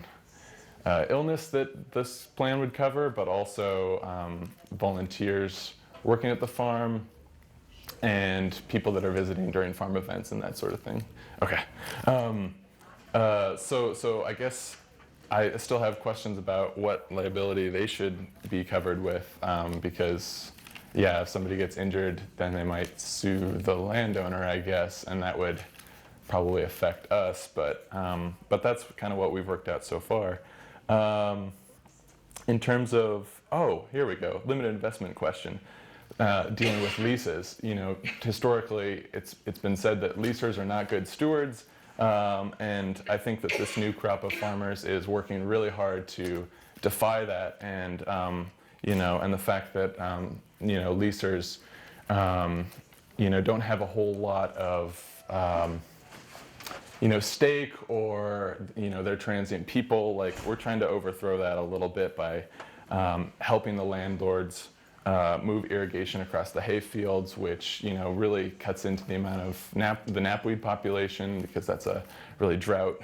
illness that this plan would cover, but also volunteers working at the farm and people that are visiting during farm events and that sort of thing. Okay. So I guess I still have questions about what liability they should be covered with, because, if somebody gets injured, then they might sue the landowner, I guess, and that would probably affect us. But that's kind of what we've worked out so far. In terms of, here we go, limited investment question. Dealing with leases, historically, it's been said that leasers are not good stewards. And I think that this new crop of farmers is working really hard to defy that, and and the fact that leasers don't have a whole lot of stake, or they're transient people. Like, we're trying to overthrow that a little bit by helping the landlords move irrigation across the hay fields, which really cuts into the amount of the knapweed population, because that's a really drought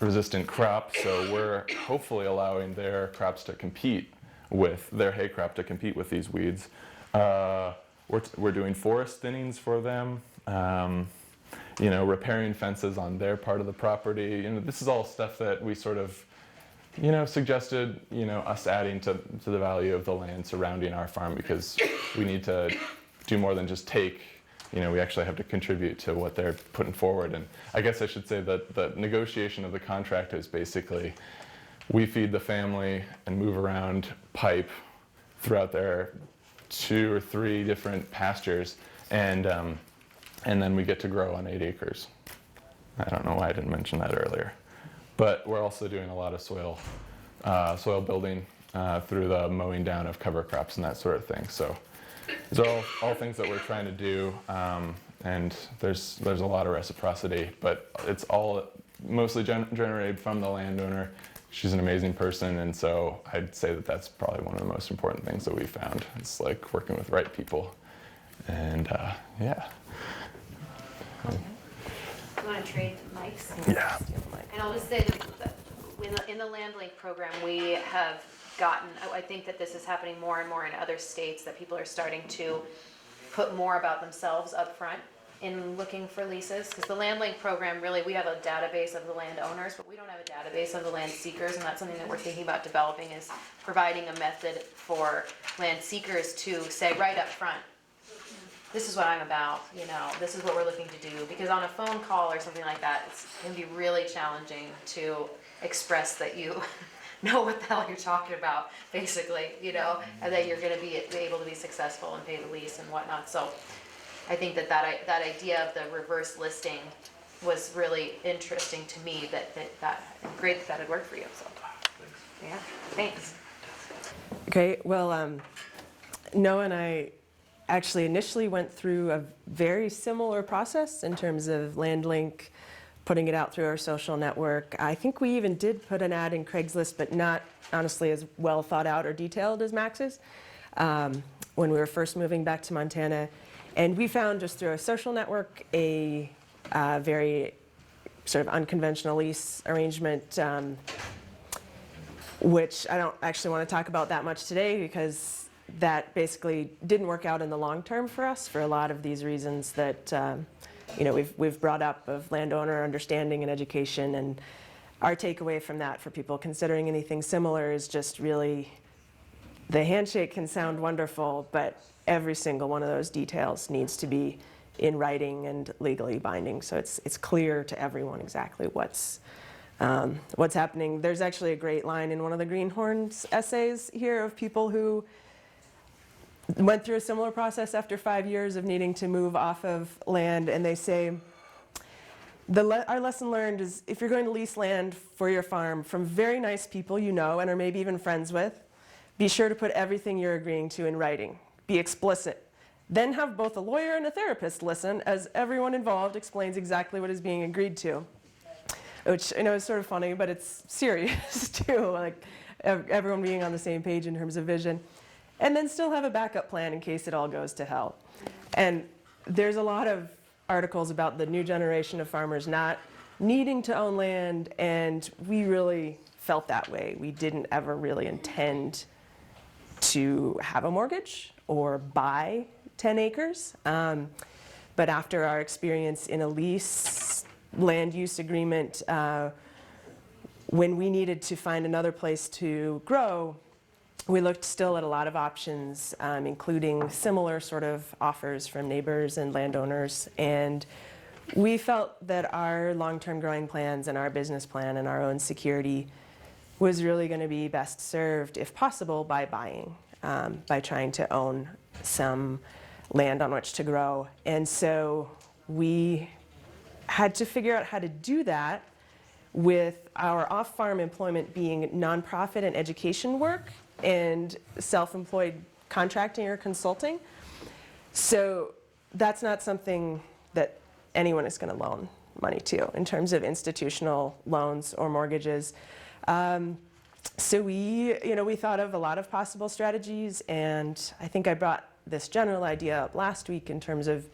resistant crop. So we're hopefully allowing their crops to compete with their hay crop to compete with these weeds. We're doing forest thinnings for them, repairing fences on their part of the property. This is all stuff that we sort of suggested, us adding to the value of the land surrounding our farm, because we need to do more than just take. We actually have to contribute to what they're putting forward. And I guess I should say that the negotiation of the contract is basically, we feed the family and move around pipe throughout their 2 or 3 different pastures, and then we get to grow on 8 acres. I don't know why I didn't mention that earlier. But we're also doing a lot of soil building through the mowing down of cover crops and that sort of thing. So these are all things that we're trying to do and there's a lot of reciprocity, but it's all mostly generated from the landowner. She's an amazing person, and so I'd say that that's probably one of the most important things that we found. It's like working with right people, and yeah. You want to trade mics? Yeah. And I'll just say that in the LandLink program, we have gotten, I think that this is happening more and more in other states, that people are starting to put more about themselves up front in looking for leases. Because the LandLink program, really, we have a database of the landowners, but we don't have a database of the land seekers, and that's something that we're thinking about developing, is providing a method for land seekers to say right up front, this is what I'm about, this is what we're looking to do. Because on a phone call or something like that, it can be really challenging to express that you know what the hell you're talking about, basically, and that you're gonna be able to be successful and pay the lease and whatnot. So I think that idea of the reverse listing was really interesting to me, that great that it worked for you, so. Yeah, thanks. Okay, well, Noah and I actually initially went through a very similar process in terms of LandLink, putting it out through our social network. I think we even did put an ad in Craigslist, but not honestly as well thought out or detailed as Max's, when we were first moving back to Montana. And we found just through a social network a very sort of unconventional lease arrangement, which I don't actually want to talk about that much today, because that basically didn't work out in the long term for us for a lot of these reasons that we've brought up, of landowner understanding and education. And our takeaway from that for people considering anything similar is just really, the handshake can sound wonderful, but every single one of those details needs to be in writing and legally binding, so it's clear to everyone exactly what's happening. There's actually a great line in one of the Greenhorn's essays here of people who went through a similar process after 5 years of needing to move off of land, and they say, our lesson learned is, if you're going to lease land for your farm from very nice people you know and are maybe even friends with, be sure to put everything you're agreeing to in writing. Be explicit. Then have both a lawyer and a therapist listen, as everyone involved explains exactly what is being agreed to. Which I know is sort of funny, but it's serious too, like everyone being on the same page in terms of vision. And then still have a backup plan in case it all goes to hell. And there's a lot of articles about the new generation of farmers not needing to own land, and we really felt that way. We didn't ever really intend to have a mortgage or buy 10 acres. But after our experience in a lease land use agreement, when we needed to find another place to grow, we looked still at a lot of options, including similar sort of offers from neighbors and landowners. And we felt that our long-term growing plans and our business plan and our own security was really going to be best served, if possible, by buying, by trying to own some land on which to grow. And so we had to figure out how to do that with our off-farm employment being nonprofit and education work and self-employed contracting or consulting. So that's not something that anyone is going to loan money to in terms of institutional loans or mortgages. So we thought of a lot of possible strategies, and I think I brought this general idea up last week in terms of,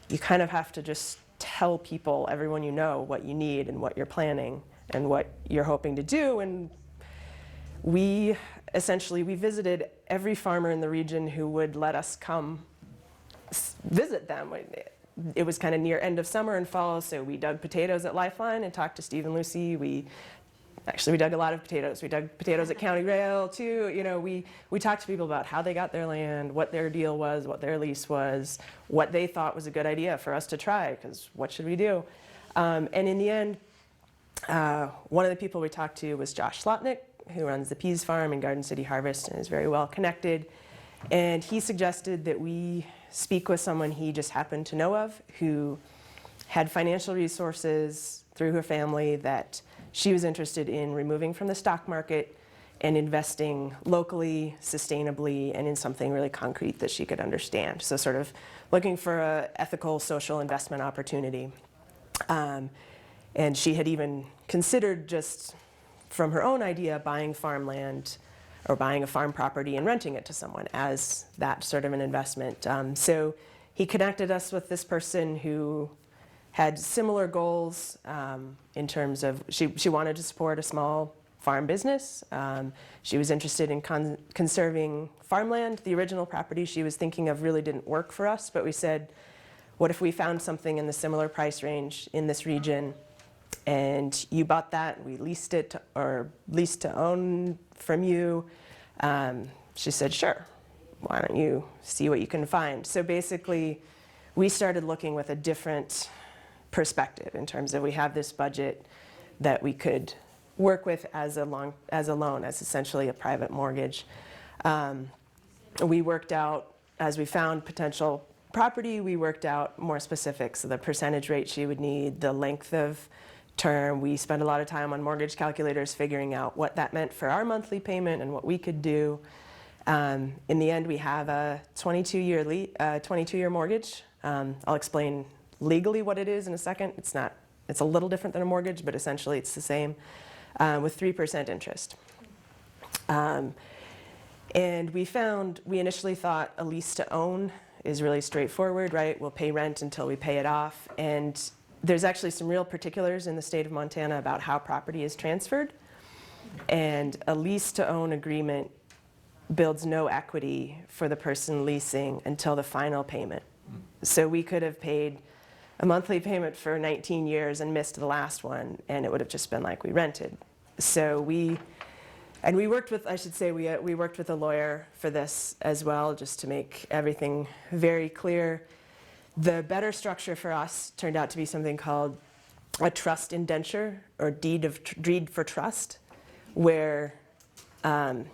you kind of have to just tell people, everyone you know, what you need and what you're planning and what you're hoping to do. And we visited every farmer in the region who would let us come visit them. It was kind of near end of summer and fall, so we dug potatoes at Lifeline and talked to Steve and Lucy. We dug a lot of potatoes. We dug potatoes at County Rail too. We talked to people about how they got their land, what their deal was, what their lease was, what they thought was a good idea for us to try, because what should we do? And in the end, one of the people we talked to was Josh Slotnick, who runs the Peas Farm in Garden City Harvest and is very well connected. And he suggested that we speak with someone he just happened to know of, who had financial resources through her family that she was interested in removing from the stock market and investing locally, sustainably, and in something really concrete that she could understand. So sort of looking for a ethical social investment opportunity. And she had even considered, just from her own idea, buying farmland or buying a farm property and renting it to someone as that sort of an investment. So he connected us with this person who had similar goals in terms of, she wanted to support a small farm business. She was interested in conserving farmland. The original property she was thinking of really didn't work for us, but we said, what if we found something in the similar price range in this region and you bought that, we leased it or leased to own from you? She said, sure, why don't you see what you can find? So basically, we started looking with a different perspective in terms of we have this budget that we could work with as a loan, as essentially a private mortgage. We worked out, as we found potential property, we worked out more specifics, so the percentage rate she would need, the length of term. We spent a lot of time on mortgage calculators figuring out what that meant for our monthly payment and what we could do. In the end, we have a 22-year mortgage. I'll explain legally what it is in a second. It's a little different than a mortgage, but essentially it's the same, with 3% interest. And we initially thought a lease to own is really straightforward, right? We'll pay rent until we pay it off. And there's actually some real particulars in the state of Montana about how property is transferred. And a lease to own agreement builds no equity for the person leasing until the final payment. So we could have paid a monthly payment for 19 years and missed the last one, and it would have just been like we rented. So we worked with, I should say, we worked with a lawyer for this as well, just to make everything very clear. The better structure for us turned out to be something called a trust indenture, or deed for trust, where the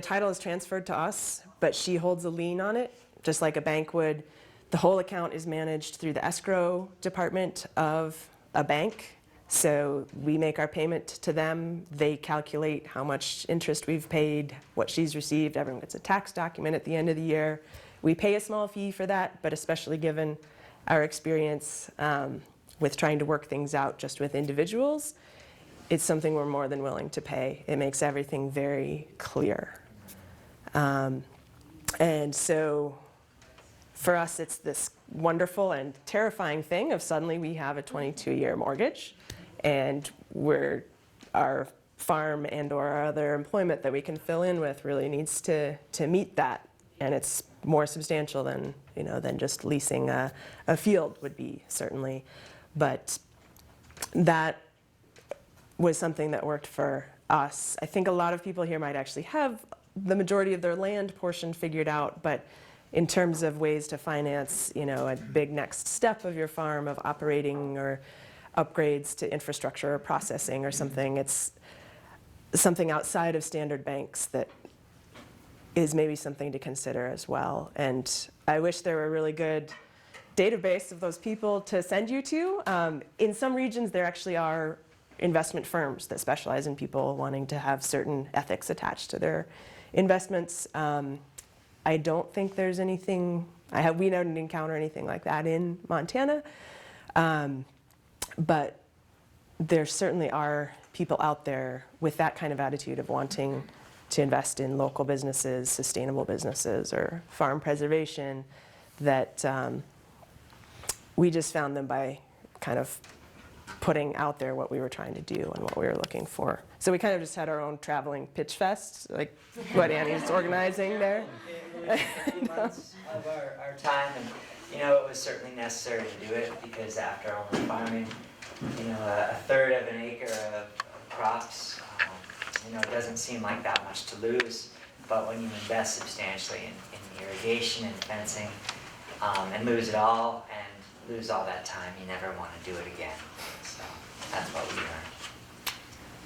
title is transferred to us, but she holds a lien on it, just like a bank would. The whole account is managed through the escrow department of a bank. So we make our payment to them. They calculate how much interest we've paid, what she's received. Everyone gets a tax document at the end of the year. We pay a small fee for that, but especially given our experience with trying to work things out just with individuals, it's something we're more than willing to pay. It makes everything very clear. And so for us, it's this wonderful and terrifying thing of suddenly we have a 22-year mortgage, and our farm and or our other employment that we can fill in with really needs to meet that. And it's more substantial than just leasing a field would be, certainly. But that was something that worked for us. I think a lot of people here might actually have the majority of their land portion figured out, but in terms of ways to finance, a big next step of your farm of operating or upgrades to infrastructure or processing or something, it's something outside of standard banks that is maybe something to consider as well. And I wish there were a really good database of those people to send you to. In some regions, there actually are investment firms that specialize in people wanting to have certain ethics attached to their investments. I don't think there's anything, we didn't encounter anything like that in Montana, but there certainly are people out there with that kind of attitude of wanting to invest in local businesses, sustainable businesses, or farm preservation, that we just found them by kind of putting out there what we were trying to do and what we were looking for. So we kind of just had our own traveling pitch fest, like what Annie's organizing there. A few months of our time, and it was certainly necessary to do it, because after only farming, a third of an acre of crops, it doesn't seem like that much to lose. But when you invest substantially in irrigation and fencing, and lose it all, and lose all that time, you never want to do it again. So that's what we learned.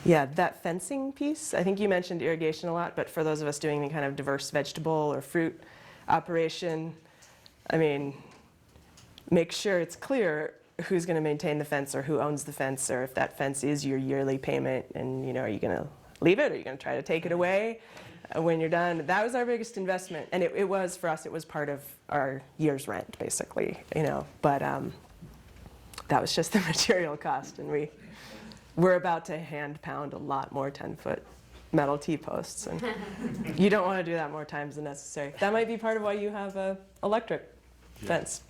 Yeah, that fencing piece, I think you mentioned irrigation a lot, but for those of us doing any kind of diverse vegetable or fruit operation, make sure it's clear who's going to maintain the fence or who owns the fence, or if that fence is your yearly payment, and are you going to leave it, or are you going to try to take it away? when you're done. That was our biggest investment, and it was, for us, it was part of our year's rent, basically, you know, but that was just the material cost, and we're about to hand pound a lot more 10-foot metal T-posts, and you don't want to do that more times than necessary. That might be part of why you have a electric fence,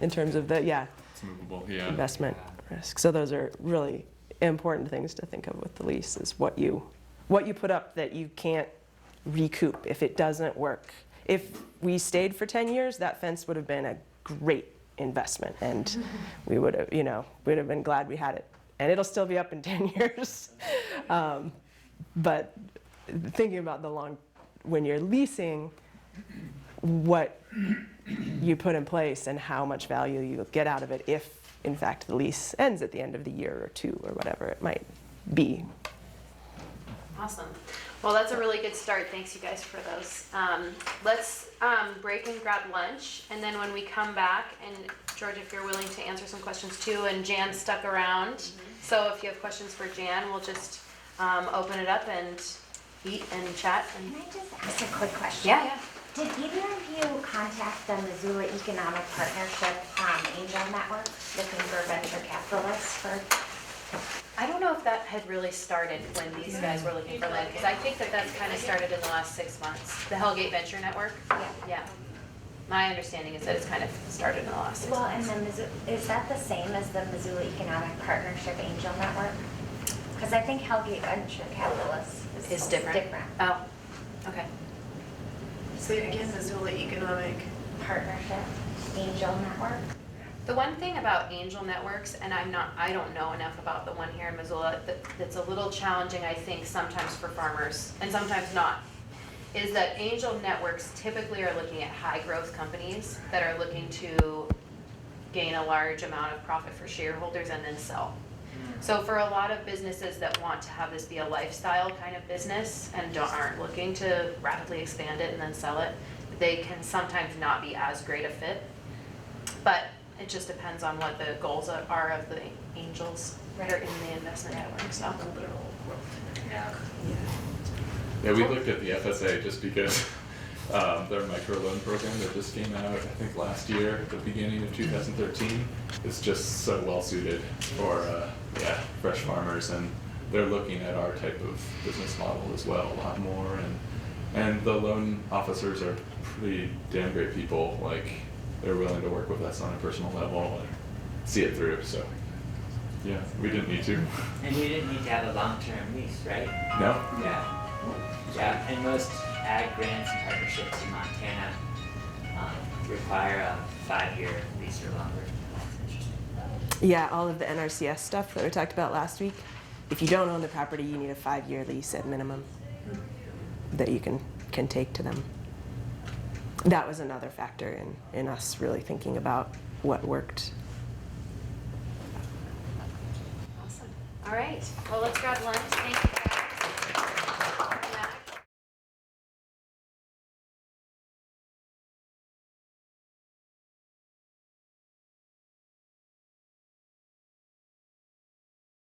in terms of the, It's movable, yeah. investment risk. So those are really important things to think of with the lease, is what you put up that you can't recoup if it doesn't work. If we stayed for 10 years, that fence would have been a great investment, and we would have, we'd have been glad we had it. And it'll still be up in 10 years. But thinking about when you're leasing, what you put in place and how much value you get out of it if, in fact, the lease ends at the end of the year or two or whatever it might be. Awesome. Well, that's a really good start. Thanks, you guys, for those. Let's break and grab lunch, and then when we come back, and George, if you're willing to answer some questions too, and Jan stuck around, so if you have questions for Jan, we'll just open it up and eat and chat. Can I just ask a quick question? Yeah. Did either of you contact the Missoula Economic Partnership Angel Network looking for venture capitalists for? I don't know if that had really started when these guys were looking for land, because I think that's kind of started in the last 6 months. The Hellgate Venture Network? Yeah. My understanding is that it's kind of started in the last 6 months. Well, and is that the same as the Missoula Economic Partnership Angel Network? Because I think Hellgate Venture Capitalists is different. Oh, okay. Say it again, Missoula Economic Partnership Angel Network. The one thing about angel networks, and I don't know enough about the one here in Missoula, that's a little challenging, I think, sometimes for farmers, and sometimes not, is that angel networks typically are looking at high growth companies that are looking to gain a large amount of profit for shareholders and then sell. So for a lot of businesses that want to have this be a lifestyle kind of business and aren't looking to rapidly expand it and then sell it, they can sometimes not be as great a fit. But it just depends on what the goals are of the angels that are in the investment network. So. Yeah, we looked at the FSA just because their microloan program that just came out, I think last year, at the beginning of 2013, is just so well suited for fresh farmers, and they're looking at our type of business model as well a lot more, and the loan officers are pretty damn great people. Like, they're willing to work with us on a personal level and see it through. So yeah, we didn't need to. And you didn't need to have a long-term lease, right? No. Yeah, and most ag grants and partnerships in Montana require a 5-year lease or longer. That's interesting. Yeah, all of the NRCS stuff that we talked about last week. If you don't own the property, you need a 5-year lease at minimum that you can take to them. That was another factor in us really thinking about what worked. Awesome. All right. Well, let's grab lunch. Thank you.